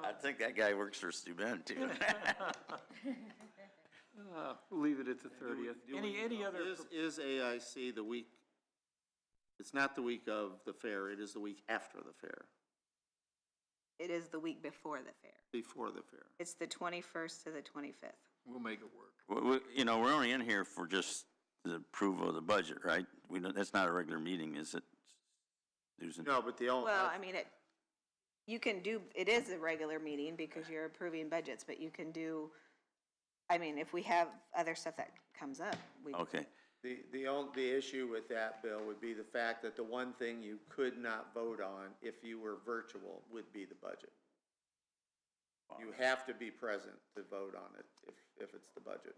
I think that guy works for Stu Ben too. We'll leave it at the 30th. Any other? is AIC the week, it's not the week of the fair, it is the week after the fair, it is the week before the fair. before the fair. It's the 21st to the 25th. We'll make it work. You know, we're only in here for just the approval of the budget, right? That's not a regular meeting, is it? Susan? No, but the only. Well, I mean, you can do, it is a regular meeting because you're approving budgets, but you can do I mean, if we have other stuff that comes up, we. Okay, The issue with that, Bill, would be the fact that the one thing you could not vote on if you were virtual would be the budget. You have to be present to vote on it if it's the budget.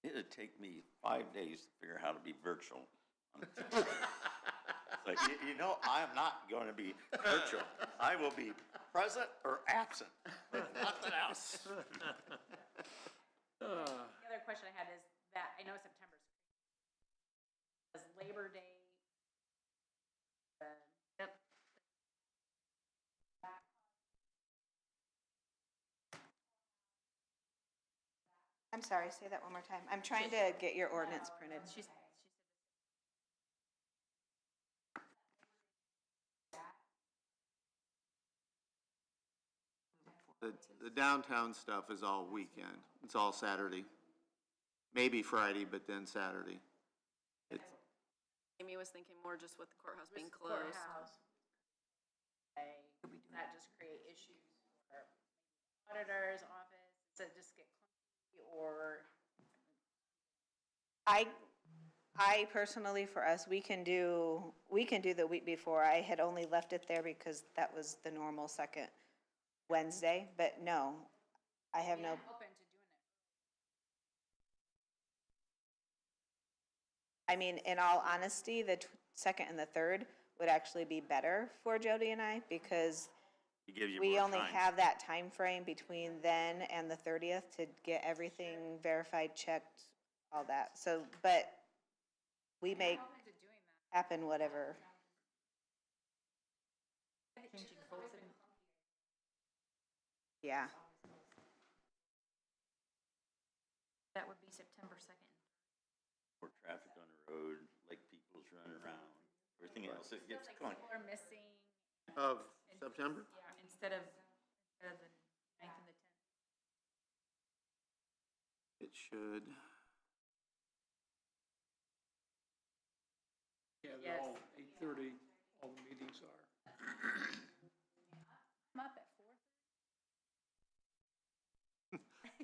it'd take me 5 days to figure out how to be virtual. It's like, you know, I'm not going to be virtual. I will be present or absent, but nothing else. The other question I had is that, I know September's, does Labor Day? Yep. I'm sorry, say that one more time. I'm trying to get your ordinance printed. The downtown stuff is all weekend. It's all Saturday. Maybe Friday, but then Saturday. It's, Amy was thinking more just with the courthouse being closed. That just create issues for auditor's office, does it just get clunky, or? I personally, for us, we can do the week before. I had only left it there because that was the normal second Wednesday, but no, I have no. I'm open to doing it. I mean, in all honesty, the second and the third would actually be better for Jody and I because It gives you we more only time. have that time frame between then and the 30th to get everything verified, checked, all that. So, but we make happen whatever. Yeah. That would be September 2nd. More traffic on the road, like people's running around, everything else, it gets clunky. People are missing, of September? yeah, instead of the 9th and the 10th. It should. Yeah, Yes. they're all 8:30, all the meetings are. I'm up at 4:30.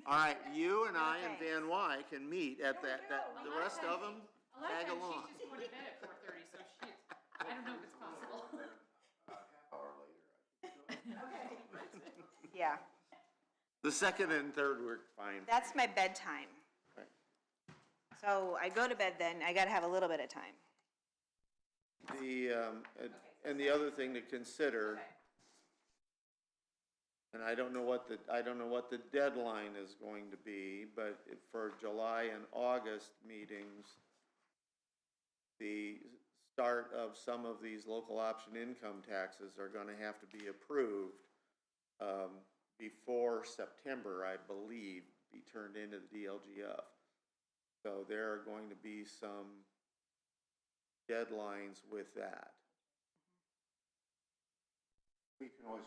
All right, you and I and Okay. Van Wy can meet at that, the rest of them, A lot of tag times along. she's just going to bed at 4:30, so she's, I don't know if it's possible. Yeah. The second and third work fine. That's my bedtime. Right. So I go to bed then, I gotta have a little bit of time. And the other thing to consider, and I don't know what the deadline is going to be, but for July and August meetings, the start of some of these local option income taxes are gonna have to be approved before September, I believe, be turned into the DLGF. So there are going to be some deadlines with that. We can always,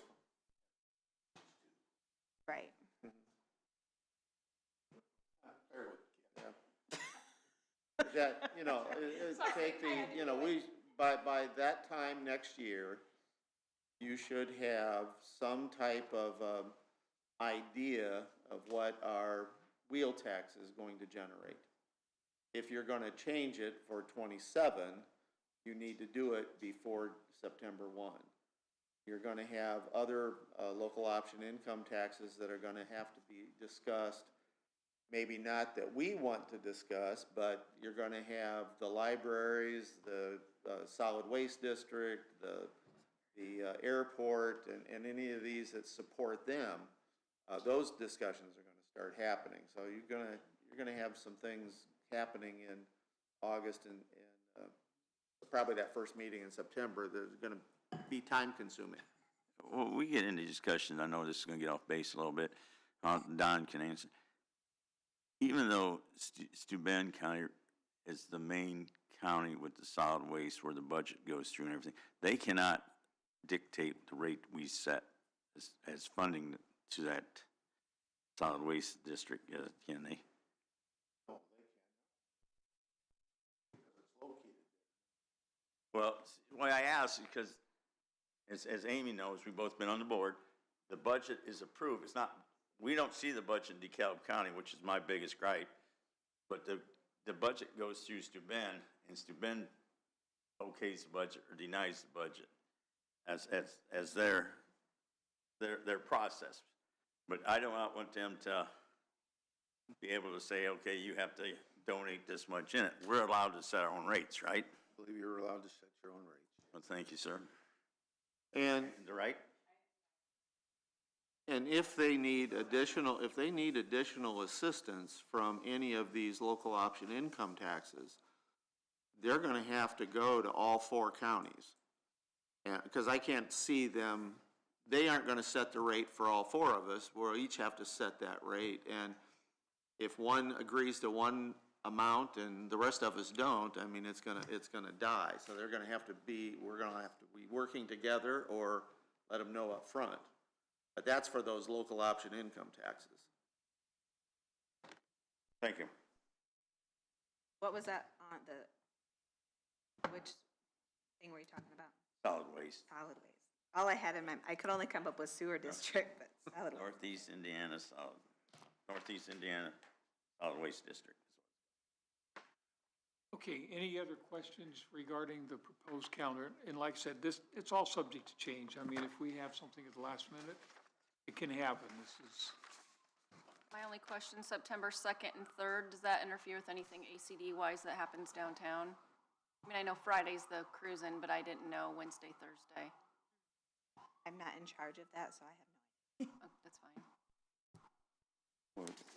Right. That, take the, by that time next year, you should have some type of, idea of what our wheel tax is going to generate. If you're gonna change it for 27, you need to do it before September 1. You're gonna have other, local option income taxes that are gonna have to be discussed. Maybe not that we want to discuss, but you're gonna have the libraries, the solid waste district, the airport, and any of these that support them. Those discussions are gonna start happening. So you're gonna have some things happening in August and probably that first meeting in September that are gonna be time consuming. Well, we get into discussions, I know this is gonna get off base a little bit, Don can answer. Even though Steuben County is the main county with the solid waste where the budget goes through and everything, they cannot dictate the rate we set as funding to that solid waste district, can they? Well, why I ask is because, as Amy knows, we've both been on the board, the budget is approved, it's not we don't see the budget in DeKalb County, which is my biggest gripe, but the budget goes through Steuben, and Steuben okays the budget or denies the budget as their process. But I don't want them to be able to say, okay, you have to donate this much in it. We're allowed to set our own rates, right? I believe you're allowed to set your own rates. Well, thank you, sir. And, Right? and if they need additional assistance from any of these local option income taxes, they're gonna have to go to all 4 counties. And, because I can't see them, they aren't gonna set the rate for all 4 of us, we'll each have to set that rate. And if one agrees to one amount and the rest of us don't, I mean, it's gonna die. So we're gonna have to be working together or let them know up front. But that's for those local option income taxes. Thank you. What was that on which thing were you talking about? Solid waste. Solid waste. All I had in my, I could only come up with sewer district, but solid waste. Northeast Indiana Solid Waste District. Okay, any other questions regarding the proposed calendar? And like I said, it's all subject to change. I mean, if we have something at the last minute, it can happen. This is, My only question, September 2nd and 3rd, does that interfere with anything ACD-wise that happens downtown? I mean, I know Friday's the cruising, but I didn't know Wednesday, Thursday. I'm not in charge of that, so I have no idea. Oh, that's fine.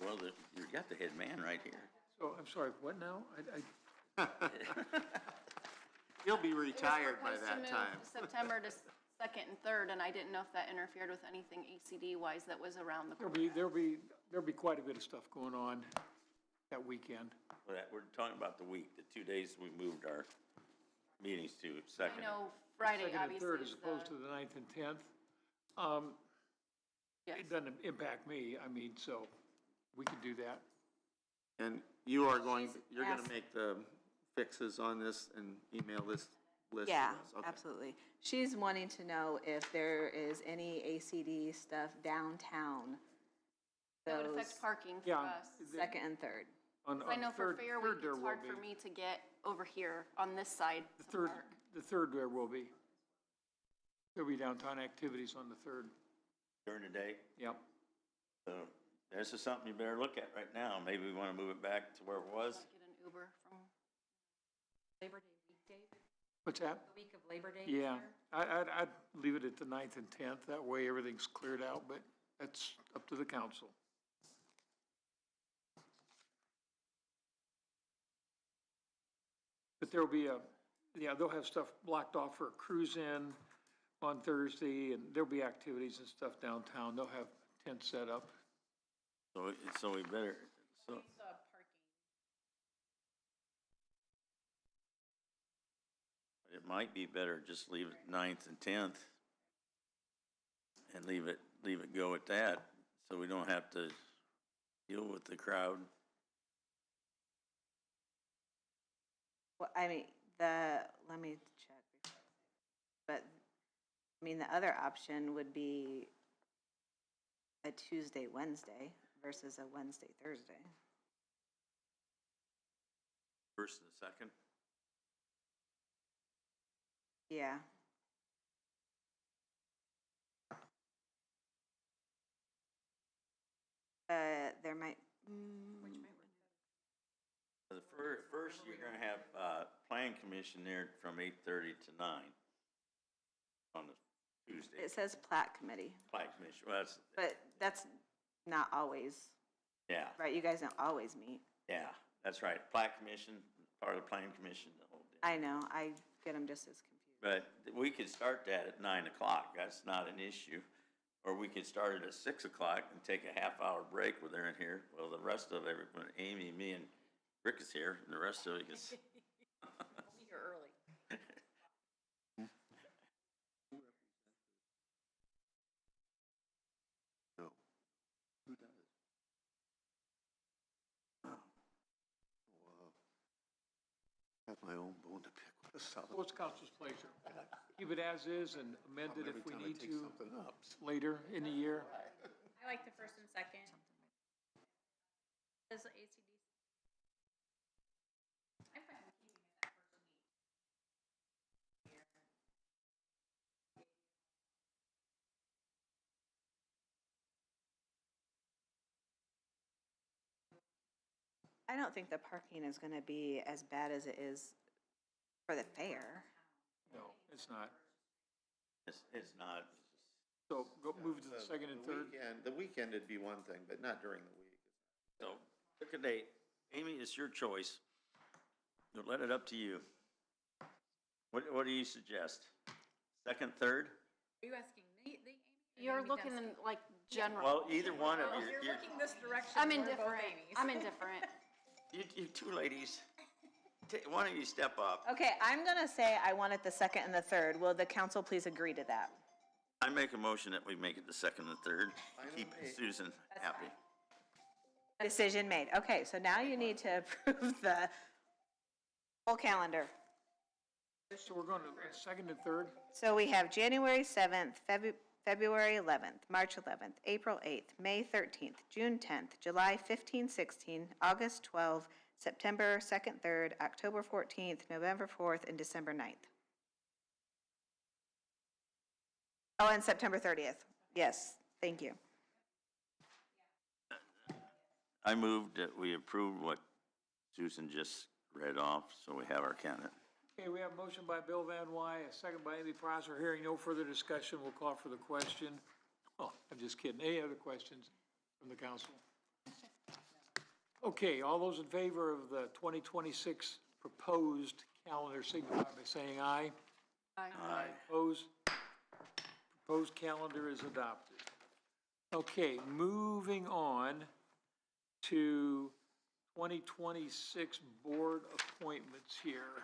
Well, you got the head man right here. so, I'm sorry, what now? He'll be It was retired by proposed to that move time. September to 2nd and 3rd, and I didn't know if that interfered with anything ACD-wise that was around the corner. There'll be quite a bit of stuff going on that weekend. We're talking about the week, the 2 days we moved our meetings to I second. know Friday, Second and obviously, third is as opposed to the, the 9th and 10th. yes. It doesn't impact me, I mean, so we could do that. And you're gonna asked- make the fixes on this and email this list to Yeah, us? Okay. absolutely. She's wanting to know if there is any ACD stuff downtown. That would Those affect parking for Yeah. us. second and third. On I know for third- Fair third Week, there it's will hard be. for me to get over here on this side The to third, park. the third there will be. There'll be downtown activities on the third, During the day. yep. So this is something you better look at right now. Maybe we want to move it back to where it was. Get an Uber from, Labor Day weekday, What's that? the week of Labor Day? Yeah, I'd leave it at the 9th and 10th, that way everything's cleared out, but that's up to the council. But there'll be they'll have stuff blocked off for a cruise-in on Thursday, and there'll be activities and stuff downtown, they'll have tents set up. So we better, so. It might be better just leave it 9th and 10th and leave it go at that, so we don't have to deal with the crowd. Well, I mean, let me check before. But, I mean, the other option would be a Tuesday, Wednesday versus a Wednesday, Thursday. First and second. Yeah. There might, The first, you're gonna have, plan commission there from 8:30 to 9 on the Tuesday. it says plat committee, Plan commission, well, but that's not always, yeah, right? You guys don't always meet. yeah, that's right. Plat commission, part of the plan commission, the whole thing. I know, I get them just as confused. But we could start that at 9 o'clock, that's not an issue. Or we could start it at 6 o'clock and take a half-hour break when they're in here. Well, the rest of everyone, Amy, me, and Rick is here, and the rest of it is. Be here early. No. Who does? Have my own bone to pick with a solid. What's council's pleasure? Keep it as is and amend it if we need to Something up. later in the year? I like the first and second. Does ACDC? I'm fine with keeping it that first week. I don't think the parking is gonna be as bad as it is for the fair. No, it's not. It's not. So go move to the second and third. The weekend would be one thing, but not during the week. So, pick a date. Amy, it's your choice. We'll let it up to you. What do you suggest? Second, third? Are you asking me, Amy? You're looking in like general. Well, either one of you. You're looking this direction. I'm we're both indifferent. Amy's. I'm indifferent. You two ladies, one of you step up. Okay, I'm gonna say I want it the second and the third. Will the council please agree to that? I make a motion that we make it the second and third, to keep Susan happy. Decision made. Okay, so now you need to approve the whole calendar. So we're going to second and third? So we have January 7th, February 11th, March 11th, April 8th, May 13th, June 10th, July 15, 16, August 12, September 2nd, 3rd, October 14th, November 4th, and December 9th. Oh, and September 30th. Yes, thank you. I moved that we approve what Susan just read off, so we have our candidate. Okay, we have a motion by Bill Van Wy, a second by Amy Prosser. Hearing no further discussion, we'll call for the question. Oh, I'm just kidding. Any other questions from the council? Okay, all those in favor of the 2026 proposed calendar signify by saying aye. Aye. Opposed? Proposed calendar is adopted. Okay, moving on to 2026 board appointments here.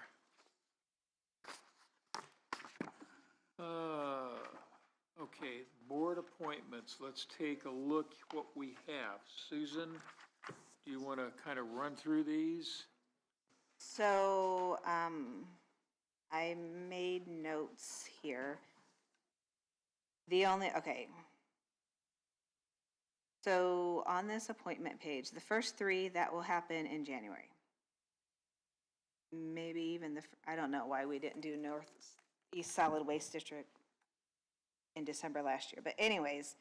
Okay, board appointments, let's take a look what we have. Susan, do you want to kind of run through these? So, I made notes here. Okay. So on this appointment page, the first three, that will happen in January. Maybe even I don't know why we didn't do Northeast Solid Waste District in December last year. But anyways,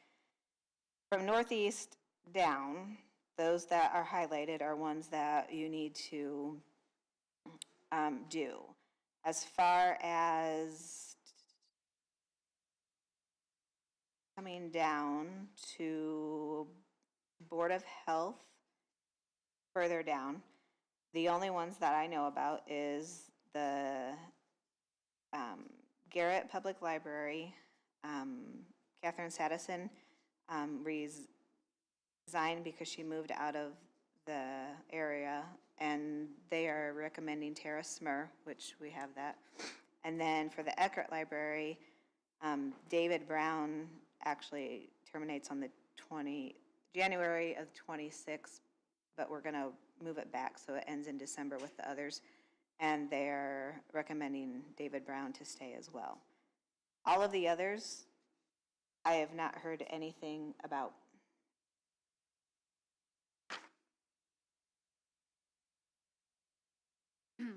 from Northeast down, those that are highlighted are ones that you need to do. As far as coming down to Board of Health, further down, the only ones that I know about is the Garrett Public Library. Catherine Sadison resigned because she moved out of the area, and they are recommending Tara Smur, which we have that. And then for the Eckert Library, David Brown actually terminates on the January of 26th, but we're gonna move it back so it ends in December with the others. And they're recommending David Brown to stay as well. All of the others, I have not heard anything about.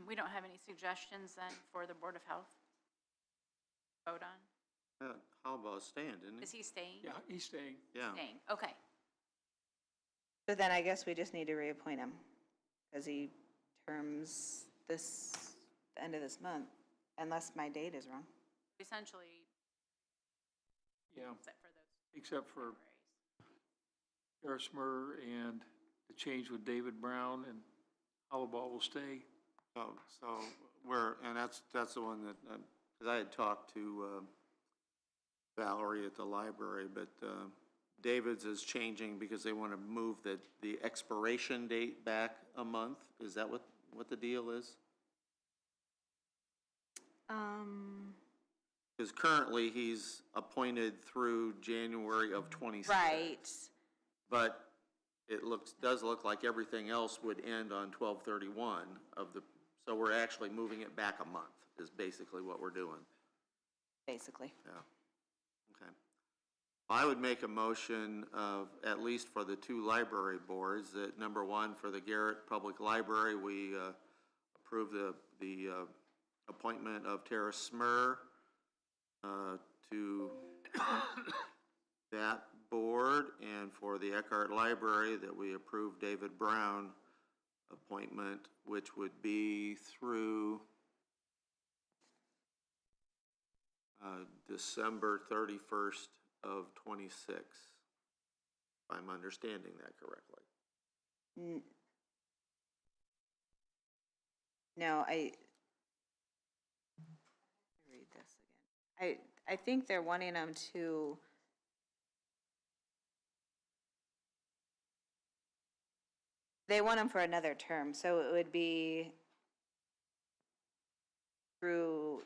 We don't have any suggestions then for the Board of Health? Vote on? How about staying, didn't Is he staying? Yeah, he's staying. Yeah. Staying, okay. So then I guess we just need to reappoint him, because he terms the end of this month, unless my date is wrong. Essentially, Yeah, except for those except for temporaries. Erismer and the change with David Brown, and Hollaball will stay. So and that's the one that, because I had talked to Valerie at the library, but David's is changing because they want to move the expiration date back a month. Is that what the deal is? Because currently he's appointed through January of 26. Right. But it does look like everything else would end on 12/31 so we're actually moving it back a month, is basically what we're doing. Basically. Yeah. Okay. I would make a motion of, at least for the two library boards, that number one, for the Garrett Public Library, we approve the appointment of Tara Smur to that board, and for the Eckhart Library, that we approve David Brown appointment, which would be through December 31st of '26, if I'm understanding that correctly. No, read this again. I think they're wanting them to, they want them for another term, so it would be through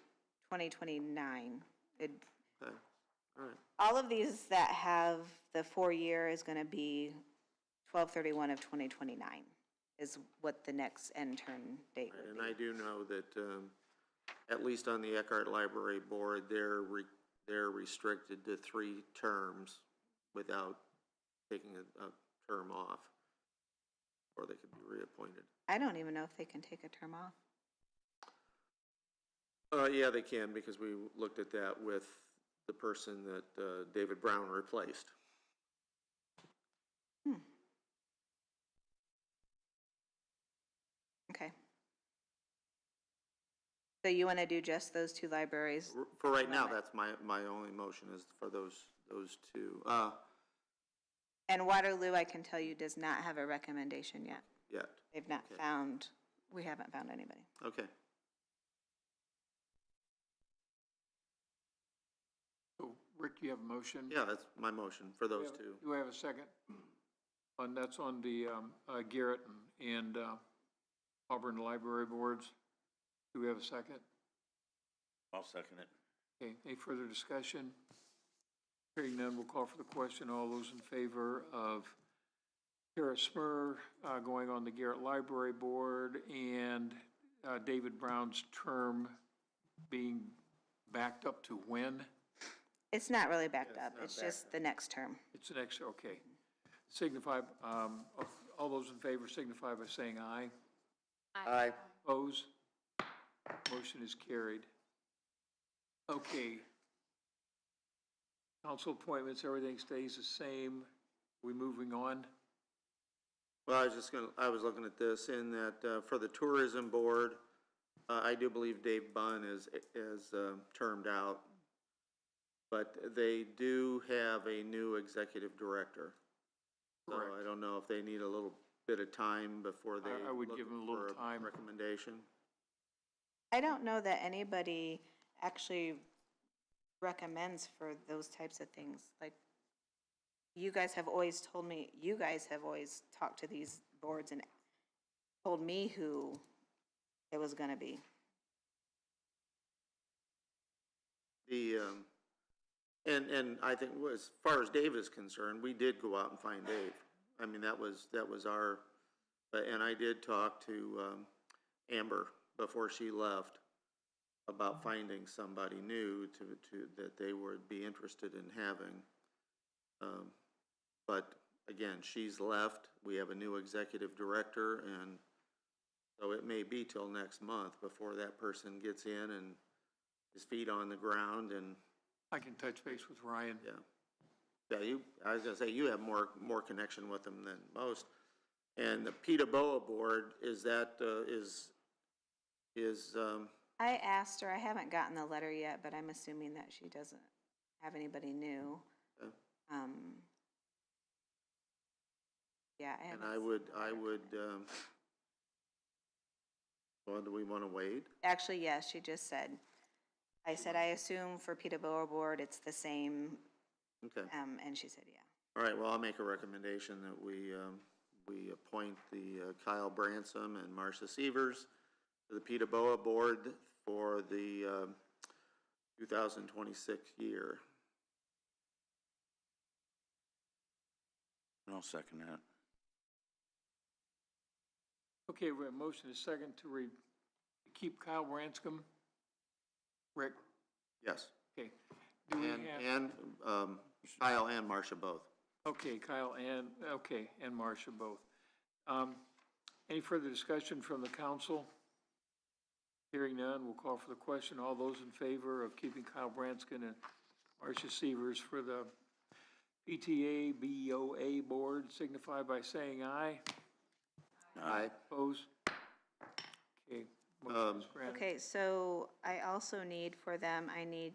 2029. Okay, all right. All of these that have the 4-year is going to be 12/31 of 2029 is what the next end term date would And be. I do know that, at least on the Eckhart Library Board, they're restricted to 3 terms without taking a term off, or they could be reappointed. I don't even know if they can take a term off. Yeah, they can, because we looked at that with the person that David Brown replaced. Okay. So you want to do just those 2 libraries? For right now, that's my only motion is for those 2. And Waterloo, I can tell you, does not have a recommendation yet. Yet. They've not Okay. found, we haven't found anybody. Okay. So, Rick, you have a motion? Yeah, that's my motion for those 2. Do I have a second? And that's on the Garrett and Auburn Library Boards. Do we have a second? I'll second it. Okay, any further discussion? Hearing none, we'll call for the question. All those in favor of Tara Smur going on the Garrett Library Board and David Brown's term being backed up to when? It's not really backed Yeah, up. it's It's not just the next term. It's an extra, okay. Signify, all those in favor signify by saying aye. Aye. Opposed? Motion is carried. Okay. Council appointments, everything stays the same. We moving on? Well, I was looking at this in that, for the tourism board, I do believe Dave Bunn is termed out. But they do have a new executive director. So Correct. I don't know if they need a little bit of time before they I would look give them a little for time. recommendation. I don't know that anybody actually recommends for those types of things. Like, you guys have always told me, you guys have always talked to these boards and told me who it was gonna be. And I think as far as Dave is concerned, we did go out and find Dave. I mean, that was our, and I did talk to Amber before she left about finding somebody new that they would be interested in having. But again, she's left. We have a new executive director, and so it may be till next month before that person gets in and his feet on the ground and. I can touch base with Ryan. Yeah. Yeah, I was gonna say, you have more connection with them than most. And the PETA BOA board, is that, I asked her, I haven't gotten the letter yet, but I'm assuming that she doesn't have anybody new. Okay. Yeah, I and haven't. I would, well, do we wanna wait? Actually, yes, she just said. I said, I assume for PETA BOA board, it's the same, Okay. and she said, yeah. All right, well, I'll make a recommendation that we appoint the Kyle Bransom and Marcia Severs to the PETA BOA board for the 2026 year. I'll second that. Okay, we have a motion is second to keep Kyle Branscombe. Rick? Yes. Okay. Do we have, And Kyle and Marcia both. Okay, Kyle and Marcia both. Any further discussion from the council? Hearing none, we'll call for the question. All those in favor of keeping Kyle Branskin and Marcia Severs for the PTA BOA board signify by saying aye. Aye. Opposed? Okay, motion is granted. Okay, so I also need for them, I need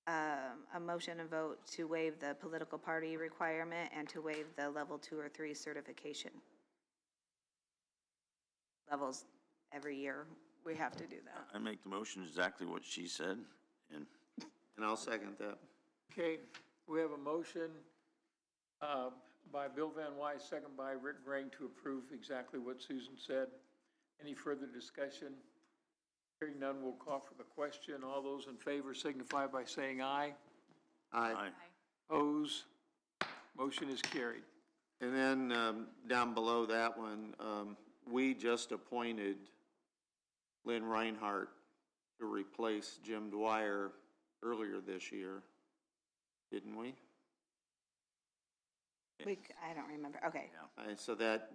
a motion and vote to waive the political party requirement and to waive the level 2 or 3 certification. Levels every year, we have to do that. I make the motion exactly what she said, and And I'll second that. Okay, we have a motion by Bill Van Wise, second by Rick Grang to approve exactly what Susan said. Any further discussion? Hearing none, we'll call for the question. All those in favor signify by saying aye. Aye. aye. Opposed? Motion is carried. And then down below that one, we just appointed Lynn Reinhardt to replace Jim Dwyer earlier this year, didn't we? I don't remember, okay. So that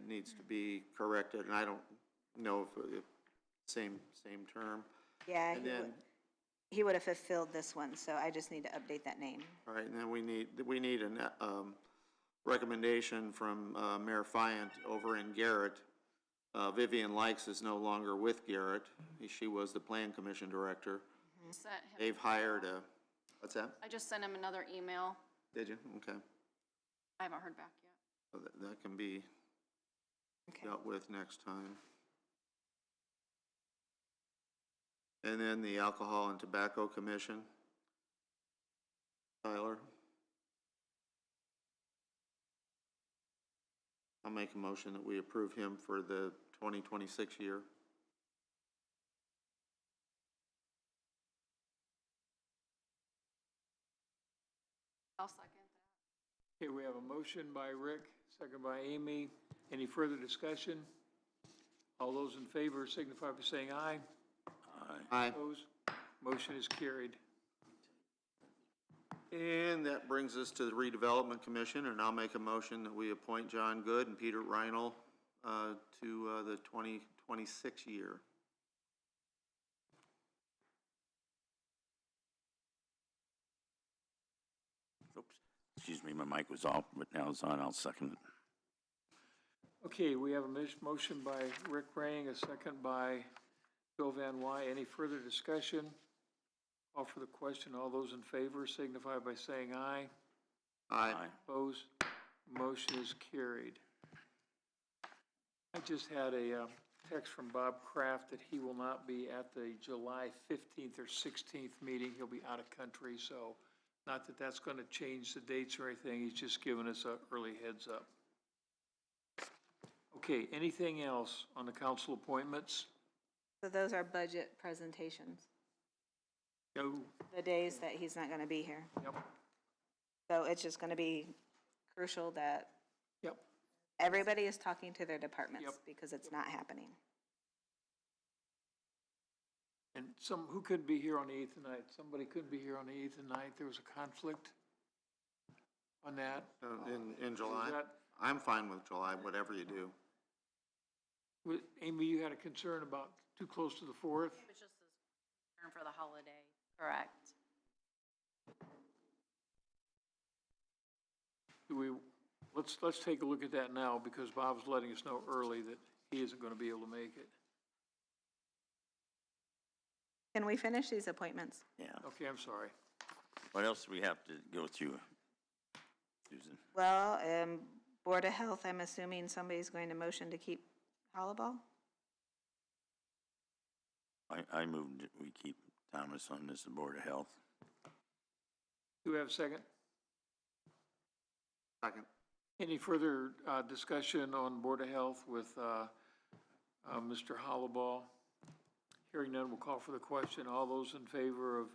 needs to be corrected, and I don't know if same term. Yeah, And then, he would have fulfilled this one, so I just need to update that name. all right, and then we need a recommendation from Mayor Fyant over in Garrett. Vivian Likes is no longer with Garrett. She was the Plan Commission Director. Sent him. They've hired a, what's that? I just sent him another email. Did you? Okay. I haven't heard back yet. So that can be Okay. dealt with next time. And then the Alcohol and Tobacco Commission. Tyler? I'll make a motion that we approve him for the 2026 year. I'll second that. Okay, we have a motion by Rick, second by Amy. Any further discussion? All those in favor signify by saying aye. Aye. Opposed? Motion is carried. And that brings us to the Redevelopment Commission, and I'll make a motion that we appoint John Good and Peter Reinl to the 2026 year. Oops, excuse me, my mic was off, but now it's on, I'll second it. Okay, we have a motion by Rick Rang, a second by Bill Van Wy. Any further discussion? Call for the question. All those in favor signify by saying aye. Aye. Opposed? Motion is carried. I just had a text from Bob Kraft that he will not be at the July 15th or 16th meeting. He'll be out of country, so not that that's going to change the dates or anything. He's just giving us an early heads up. Okay, anything else on the council appointments? So those are budget presentations, No. the days that he's not gonna be here. Yep. So it's just gonna be crucial that Yep. everybody is talking to their departments Yep. because it's not happening. And who couldn't be here on the 8th and 9th? Somebody couldn't be here on the 8th and 9th. There was a conflict on that. In July? Was that, I'm fine with July, whatever you do. Amy, you had a concern about too close to the 4th? It was just a concern for the holiday. Correct. Let's take a look at that now, because Bob's letting us know early that he isn't going to be able to make it. Can we finish these appointments? Yeah, Okay, I'm sorry. what else do we have to go through, Susan? Well, Board of Health, I'm assuming somebody's going to motion to keep Hollaball? I moved, we keep Thomas on this Board of Health. Do we have a second? Second. Any further discussion on Board of Health with Mr. Hollaball? Hearing none, we'll call for the question. All those in favor of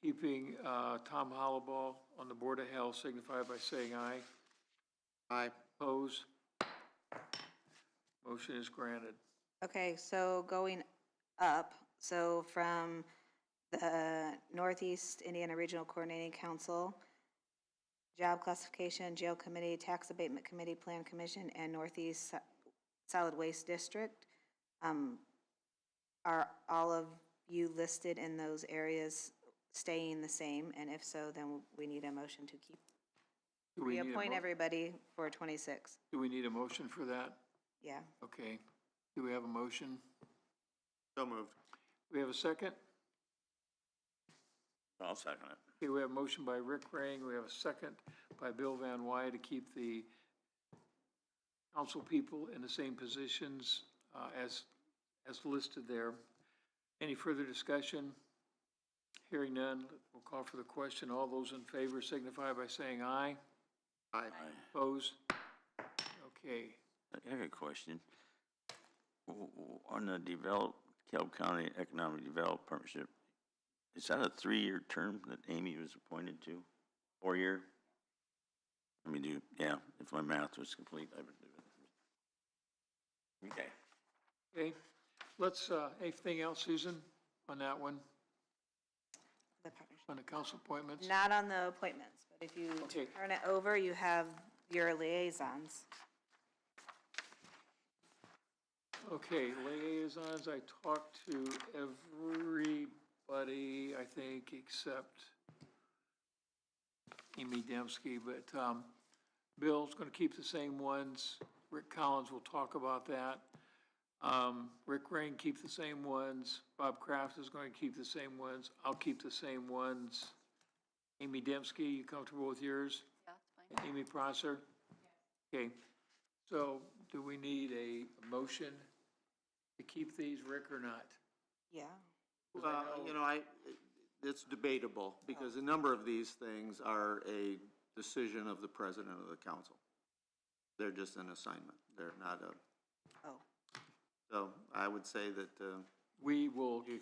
keeping Tom Hollaball on the Board of Health signify by saying aye. Aye. Opposed? Motion is granted. Okay, so going up, so from the Northeast Indiana Regional Coordinating Council, Job Classification, Jail Committee, Tax Abatement Committee, Plan Commission, and Northeast Solid Waste District. Are all of you listed in those areas staying the same? And if so, then we need a motion to keep, Do we need a reappoint mo- everybody for 26. Do we need a motion for that? Yeah. Okay. Do we have a motion? So moved. We have a second? I'll second it. Okay, we have a motion by Rick Rang, we have a second by Bill Van Wy to keep the council people in the same positions as listed there. Any further discussion? Hearing none, we'll call for the question. All those in favor signify by saying aye. Aye. Opposed? Okay. I got a question. On the DeKalb County Economic Development Partnership, is that a 3-year term that Amy was appointed to? 4-year? Let me do, yeah, if my math was complete, I would do it. Okay. Okay, let's, anything else, Susan, on that one, The partnership. on the council appointments? Not on the appointments, but if you Okay. turn it over, you have your liaisons. Okay, liaisons, I talked to everybody, I think, except Amy Dembski, but Bill's going to keep the same ones. Rick Collins will talk about that. Rick Rain, keep the same ones. Bob Kraft is going to keep the same ones. I'll keep the same ones. Amy Dembski, you comfortable with yours? Yeah, that's fine. Amy Prosser? Okay, so do we need a motion to keep these, Rick, or not? Yeah. Well, it's debatable, because a number of these things are a decision of the president of the council. They're just an assignment, they're not a, Oh, so I would say that, We will, you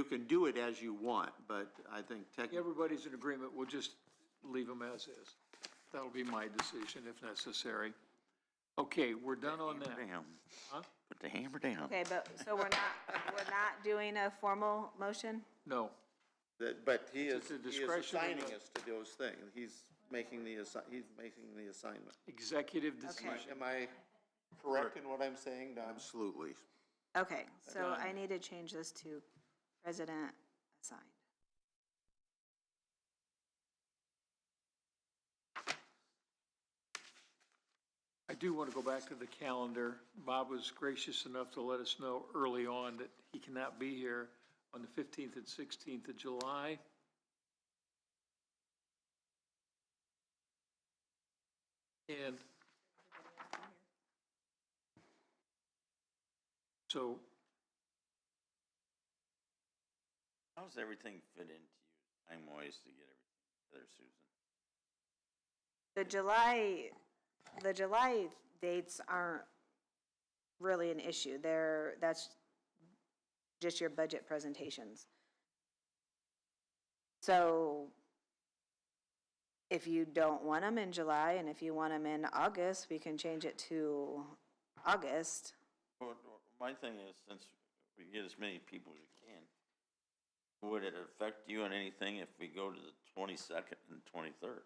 can do it as you want, but I think technically, everybody's in agreement, we'll just leave them as is. That'll be my decision if necessary. Okay, we're done on that. Hammer down. Huh? Put the hammer down. okay, but, so we're not doing a formal motion? No, but he is, It's a he is discretion of assigning the- us to those things. He's making the assignment. executive decision. Am I correct in what I'm saying, Don? Absolutely. Okay, so Done. I need to change this to president assigned. I do want to go back to the calendar. Bob was gracious enough to let us know early on that he cannot be here on the 15th and 16th of July. And so, How does everything fit into you time-wise to get everything together, Susan? The July dates aren't really an issue. That's just your budget presentations. So if you don't want them in July, and if you want them in August, we can change it to August. Well, my thing is, since we get as many people as we can, would it affect you on anything if we go to the 22nd and 23rd?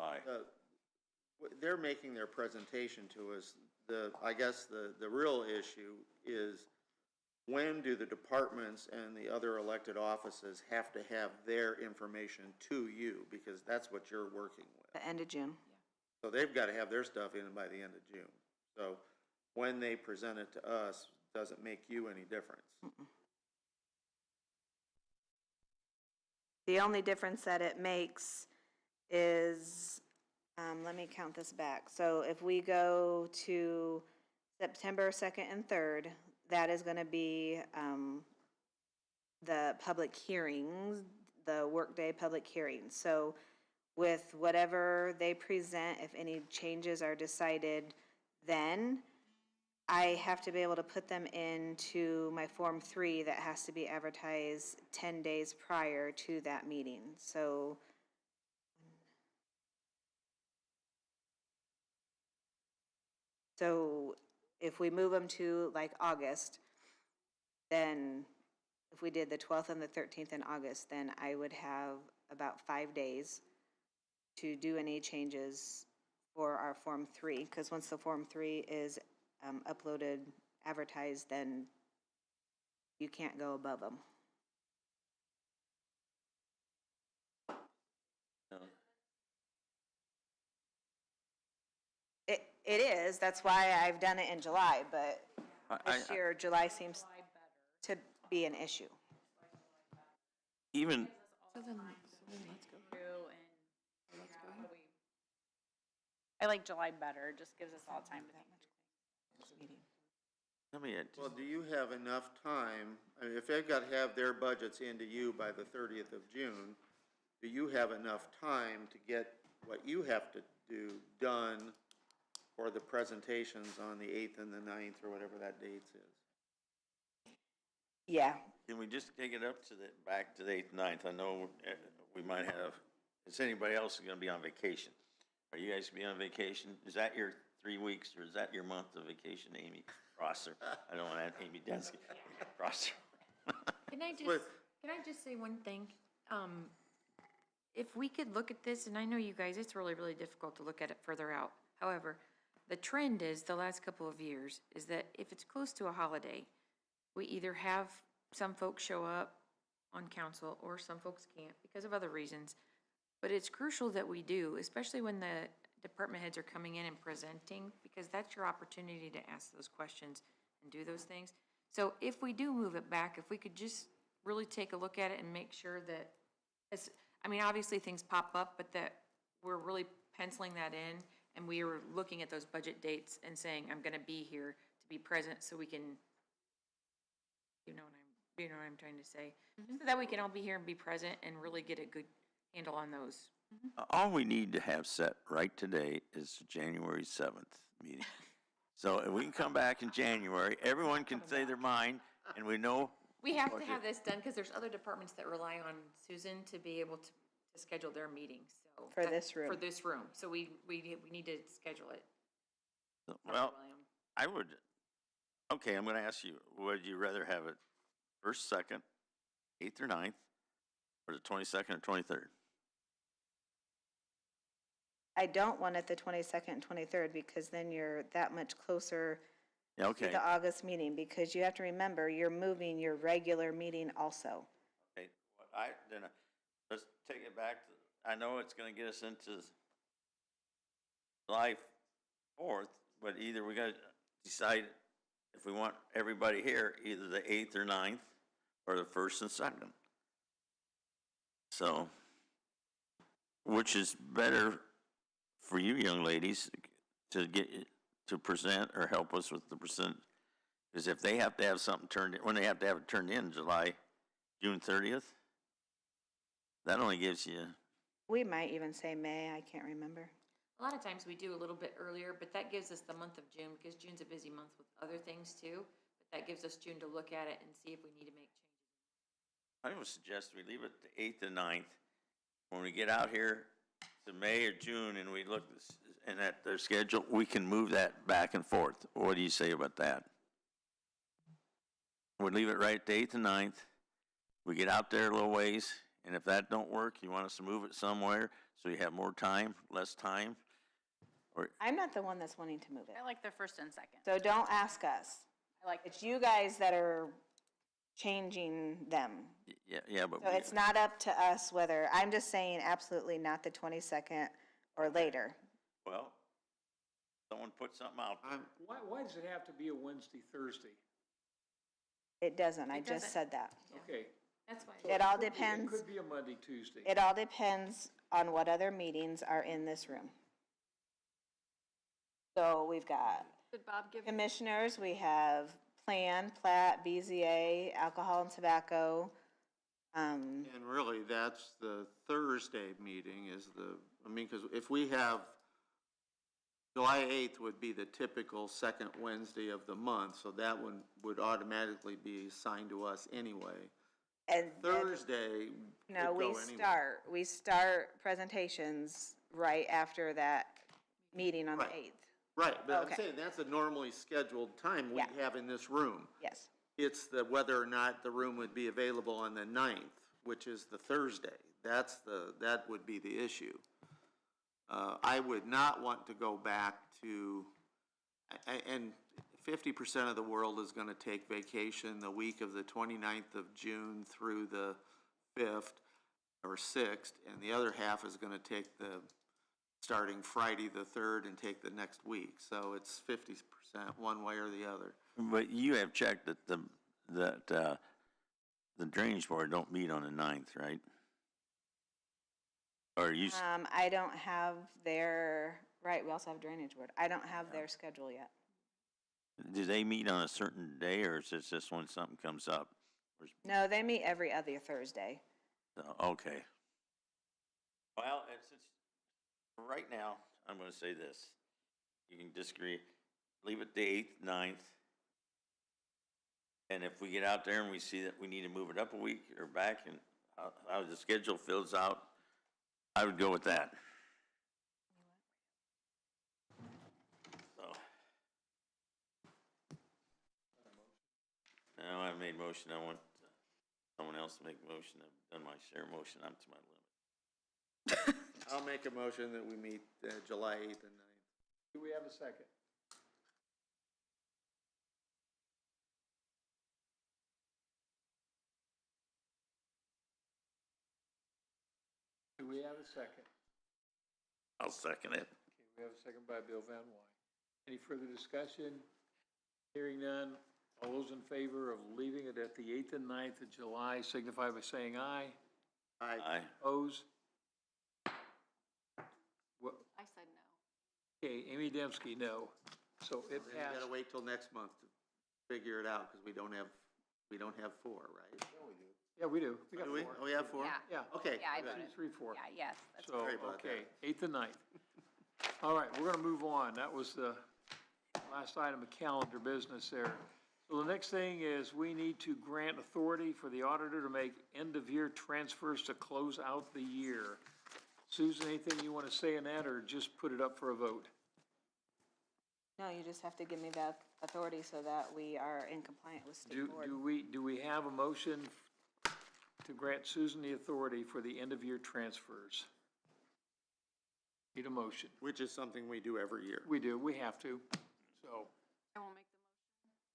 Aye. They're making their presentation to us. I guess the real issue is, when do the departments and the other elected offices have to have their information to you? Because that's what you're working with. The end of June. So they've got to have their stuff in by the end of June. So when they present it to us, doesn't make you any difference. The only difference that it makes is, let me count this back. So if we go to September 2nd and 3rd, that is going to be the public hearings, the workday public hearings. So with whatever they present, if any changes are decided then, I have to be able to put them into my Form 3 that has to be advertised 10 days prior to that meeting. So if we move them to like August, then if we did the 12th and the 13th in August, then I would have about 5 days to do any changes for our Form 3, because once the Form 3 is uploaded, advertised, then you can't go above them. It is, that's why I've done it in July, but this year, July seems to be an issue. Even, So then let's go through and let's go. I like July better, it just gives us all time to think. let me, Well, do you have enough time, I mean, if they've got to have their budgets into you by the 30th of June, do you have enough time to get what you have to do done for the presentations on the 8th and the 9th, or whatever that date is? Yeah, can we just take it up to the, back to the 8th, 9th? I know we might have, is anybody else gonna be on vacation? Are you guys gonna be on vacation? Is that your 3 weeks, or is that your month of vacation, Amy Rosser? I don't want to add Amy Densky. Rosser. Can I just say one thing? If we could look at this, and I know you guys, it's really, really difficult to look at it further out. However, the trend is, the last couple of years, is that if it's close to a holiday, we either have some folks show up on council, or some folks can't because of other reasons. But it's crucial that we do, especially when the department heads are coming in and presenting, because that's your opportunity to ask those questions and do those things. So if we do move it back, if we could just really take a look at it and make sure that, I mean, obviously things pop up, but that we're really penciling that in, and we are looking at those budget dates and saying, I'm gonna be here to be present, so we can, you know what I'm trying to say, so that we can all be here and be present and really get a good handle on those. All we need to have set right today is the January 7th meeting. So if we can come back in January, everyone can say their mind, and we know. We have to have this done, because there's other departments that rely on Susan to be able to schedule their meetings, so. For this room. For this room, so we need to schedule it. Well, I would, okay, I'm gonna ask you, would you rather have it first, second, 8th or 9th, or the 22nd or 23rd? I don't want it the 22nd and 23rd, because then you're that much closer Yeah, to okay. the August meeting, because you have to remember, you're moving your regular meeting also. Okay, let's take it back to, I know it's gonna get us into July 4th, but either we gotta decide if we want everybody here, either the 8th or 9th, or the 1st and 2nd. So, which is better for you young ladies to get, to present or help us with the percent? Because if they have to have something turned in, when they have to have it turned in June 30th, that only gives you, We might even say May, I can't remember. A lot of times we do a little bit earlier, but that gives us the month of June, because June's a busy month with other things too. But that gives us June to look at it and see if we need to make changes. I would suggest we leave it to 8th and 9th. When we get out here to May or June and we look and at their schedule, we can move that back and forth. What do you say about that? We'll leave it right at the 8th and 9th. We get out there a little ways, and if that don't work, you want us to move it somewhere so you have more time, less time? Or I'm not the one that's wanting to move it. I like the first and second. So don't ask us. I like, It's you guys that are changing them. yeah, but So it's not up to us whether, I'm just saying absolutely not the 22nd or later. well, someone put something out there. Why does it have to be a Wednesday, Thursday? It doesn't, I just doesn't. said that. Okay. That's why. It all It depends, could be a Monday, Tuesday. it all depends on what other meetings are in this room. So we've got Did Bob give? commissioners, we have plan, plat, BZA, alcohol and tobacco. And really, that's the Thursday meeting is the, I mean, because if we have, July 8th would be the typical second Wednesday of the month, so that one would automatically be assigned to us anyway. And Thursday no, could we go anywhere. start presentations right after that meeting on the Right. 8th. Right, but I'm Okay. saying that's a normally scheduled time we Yeah. have in this room. Yes. It's the, whether or not the room would be available on the 9th, which is the Thursday. That would be the issue. I would not want to go back to, and 50% of the world is gonna take vacation the week of the 29th of June through the 5th or 6th, and the other half is gonna take the, starting Friday the 3rd and take the next week. So it's 50% one way or the other. But you have checked that the drainage board don't meet on the 9th, right? Or you, I don't have their, right, we also have drainage board. I don't have their schedule yet. do they meet on a certain day, or is it just when something comes up? No, they meet every other Thursday. Okay. Well, and since, right now, I'm gonna say this. You can disagree, leave it the 8th, 9th. And if we get out there and we see that we need to move it up a week or back, and how the schedule fills out, I would go with that. So. Now I've made motion, I want someone else to make a motion. I've done my share motion, I'm to my limit. I'll make a motion that we meet July 8th and 9th. Do we have a second? Do we have a second? I'll second it. Okay, we have a second by Bill Van Wyk. Any further discussion? Hearing none. All those in favor of leaving it at the 8th and 9th of July signify by saying aye. Aye. Opposed? What, I said no. okay, Amy Dembski, no. So it And you passed. gotta wait till next month to figure it out, because we don't have 4, right? Yeah, we do. We got Do we? 4. Oh, we have 4? Yeah. Yeah. Okay. Yeah, I good. voted. 3, 4. Yeah, yes, that's So, Sorry about okay, 8th and 9th. All right, we're gonna move on. That was the last item of calendar business there. So the next thing is we need to grant authority for the auditor to make end-of-year transfers to close out the year. Susan, anything you want to say in that, or just put it up for a vote? No, you just have to give me that authority so that we are in compliance with state board. Do we have a motion to grant Susan the authority for the end-of-year transfers? Need a motion. Which is something we do every year. We do, we have to, so. I will make the motion.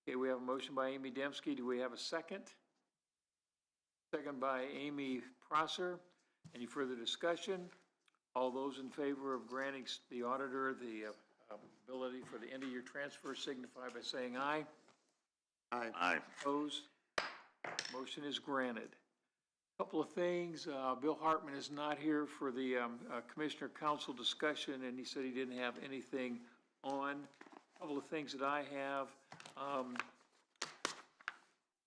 Okay, we have a motion by Amy Dembski. Do we have a second? Second by Amy Prosser. Any further discussion? All those in favor of granting the auditor the ability for the end-of-year transfer signify by saying aye. Aye. Aye. Opposed? Motion is granted. Couple of things, Bill Hartman is not here for the Commissioner Council discussion, and he said he didn't have anything on. Couple of things that I have.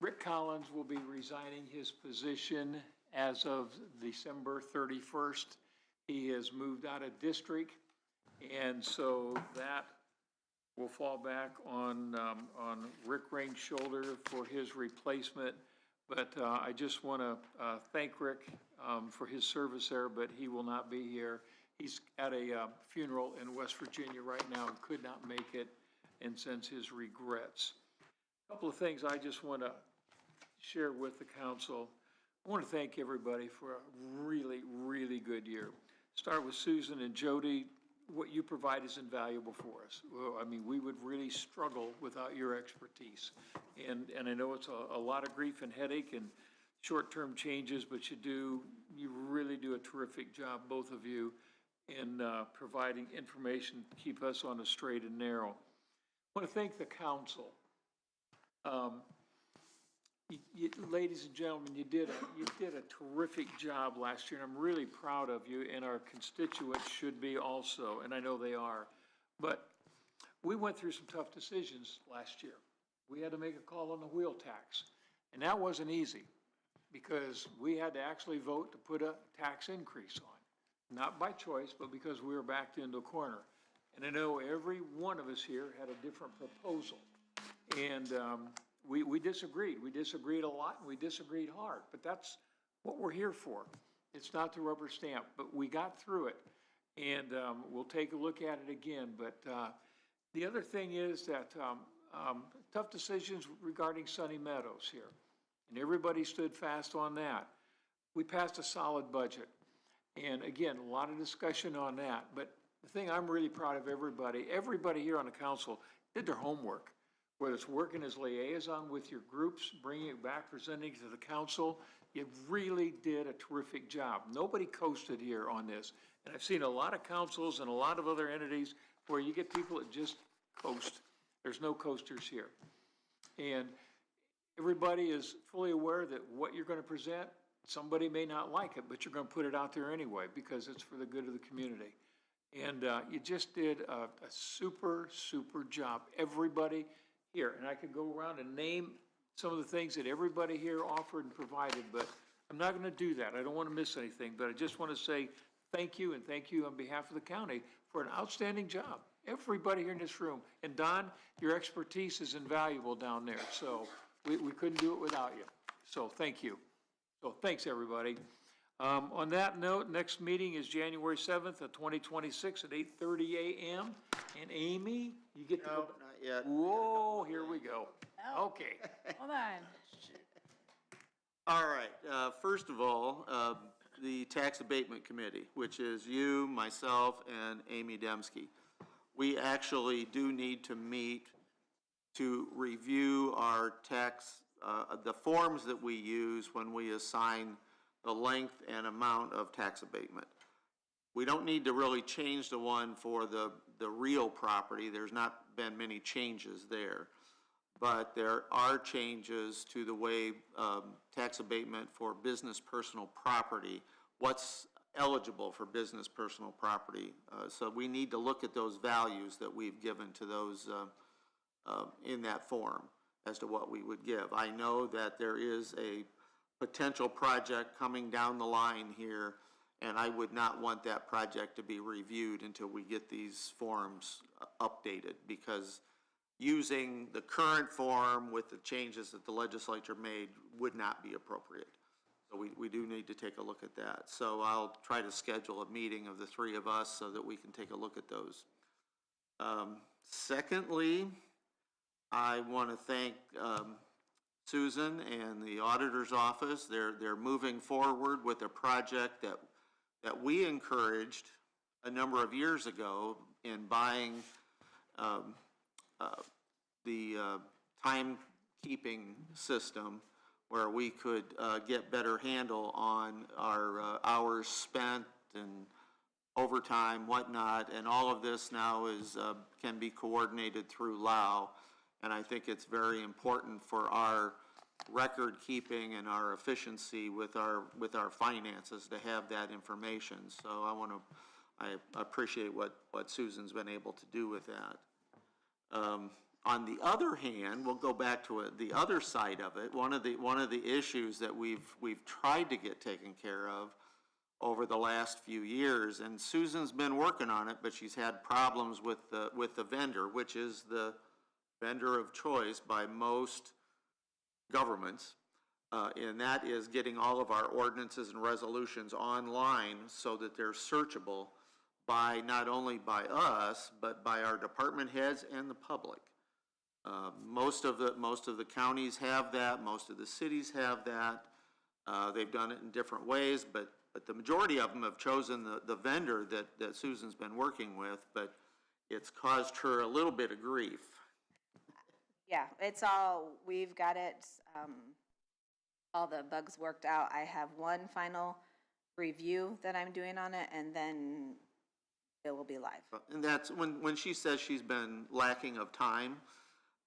Rick Collins will be resigning his position as of December 31st. He has moved out of district, and so that will fall back on Rick Rain's shoulder for his replacement. But I just want to thank Rick for his service there, but he will not be here. He's at a funeral in West Virginia right now and could not make it, and sends his regrets. A couple of things I just want to share with the council. I want to thank everybody for a really, really good year. Start with Susan and Jody. What you provide is invaluable for us. Well, I mean, we would really struggle without your expertise. And I know it's a lot of grief and headache and short-term changes, but you really do a terrific job, both of you, in providing information to keep us on the straight and narrow. I want to thank the council. Ladies and gentlemen, you did a terrific job last year, and I'm really proud of you, and our constituents should be also, and I know they are. But we went through some tough decisions last year. We had to make a call on the wheel tax, and that wasn't easy, because we had to actually vote to put a tax increase on, not by choice, but because we were backed into a corner. And I know every one of us here had a different proposal, and we disagreed. We disagreed a lot, and we disagreed hard, but that's what we're here for. It's not the rubber stamp, but we got through it, and we'll take a look at it again. But the other thing is that tough decisions regarding Sunny Meadows here, and everybody stood fast on that. We passed a solid budget. And again, a lot of discussion on that, but the thing I'm really proud of everybody here on the council did their homework, whether it's working as liaison with your groups, bringing it back, presenting it to the council. You really did a terrific job. Nobody coasted here on this. And I've seen a lot of councils and a lot of other entities where you get people that just coast. There's no coasters here. And everybody is fully aware that what you're going to present, somebody may not like it, but you're going to put it out there anyway because it's for the good of the community. And you just did a super, super job. Everybody here, and I could go around and name some of the things that everybody here offered and provided, but I'm not going to do that. I don't want to miss anything, but I just want to say thank you, and thank you on behalf of the county for an outstanding job. Everybody here in this room. And Don, your expertise is invaluable down there, so we couldn't do it without you. So thank you. So thanks, everybody. On that note, next meeting is January 7th of 2026 at 8:30 a.m. And Amy, you get to go. No, not yet. Whoa, here we go. Okay. Hold on. All right, first of all, the Tax Abatement Committee, which is you, myself, and Amy Dembski. We actually do need to meet to review our tax, the forms that we use when we assign the length and amount of tax abatement. We don't need to really change the one for the real property. There's not been many changes there. But there are changes to the way tax abatement for business personal property, what's eligible for business personal property. So we need to look at those values that we've given to those in that form as to what we would give. I know that there is a potential project coming down the line here, and I would not want that project to be reviewed until we get these forms updated, because using the current form with the changes that the legislature made would not be appropriate. So we do need to take a look at that. So I'll try to schedule a meeting of the three of us so that we can take a look at those. Secondly, I want to thank Susan and the auditor's office. They're moving forward with a project that we encouraged a number of years ago in buying the timekeeping system, where we could get better handle on our hours spent and overtime, whatnot, and all of this now is can be coordinated through LAO, and I think it's very important for our record keeping and our efficiency with our finances to have that information. So I appreciate what Susan's been able to do with that. On the other hand, we'll go back to the other side of it. One of the issues that we've tried to get taken care of over the last few years, and Susan's been working on it, but she's had problems with the vendor, which is the vendor of choice by most governments, and that is getting all of our ordinances and resolutions online so that they're searchable by not only by us, but by our department heads and the public. Most of the counties have that. Most of the cities have that. They've done it in different ways, but the majority of them have chosen the vendor that Susan's been working with, but it's caused her a little bit of grief. Yeah, we've got it, all the bugs worked out. I have one final review that I'm doing on it, and then it will be live. And that's when she says she's been lacking of time,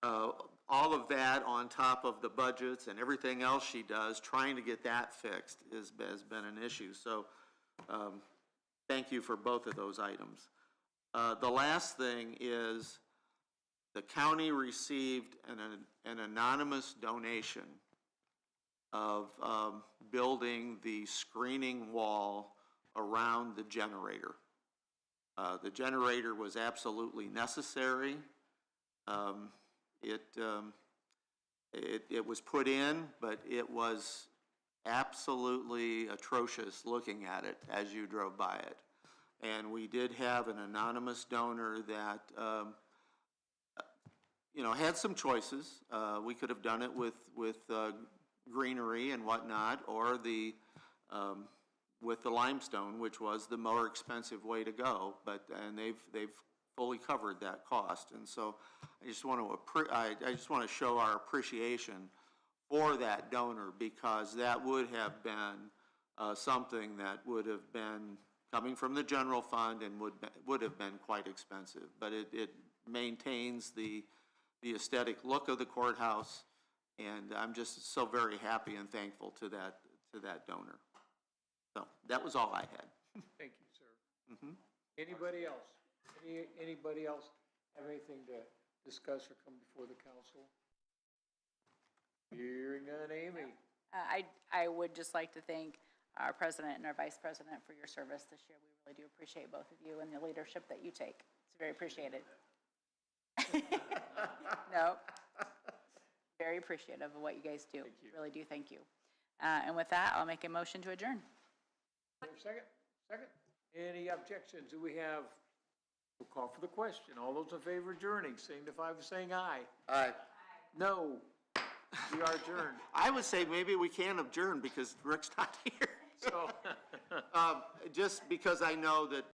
all of that on top of the budgets and everything else she does, trying to get that fixed has been an issue. So thank you for both of those items. The last thing is the county received an anonymous donation of building the screening wall around the generator. The generator was absolutely necessary. It was put in, but it was absolutely atrocious looking at it as you drove by it. And we did have an anonymous donor that you know, had some choices. We could have done it with greenery and whatnot, or with the limestone, which was the more expensive way to go, and they've fully covered that cost. And so I just want to show our appreciation for that donor, because that would have been something that would have been coming from the general fund and would have been quite expensive. But it maintains the aesthetic look of the courthouse, and I'm just so very happy and thankful to that donor. So that was all I had. Thank you, sir. Anybody else? Anybody else have anything to discuss or come before the council? Hearing none, Amy. I would just like to thank our president and our vice president for your service this year. We really do appreciate both of you and the leadership that you take. It's very appreciated. No, very appreciative of what you guys do. Really do, thank you. And with that, I'll make a motion to adjourn. Second? Second? Any objections? Do we have, we'll call for the question. All those in favor of adjourning, signify by saying aye. Aye. No. We are adjourned. I would say maybe we can adjourn because Rick's not here. So, Just because I know that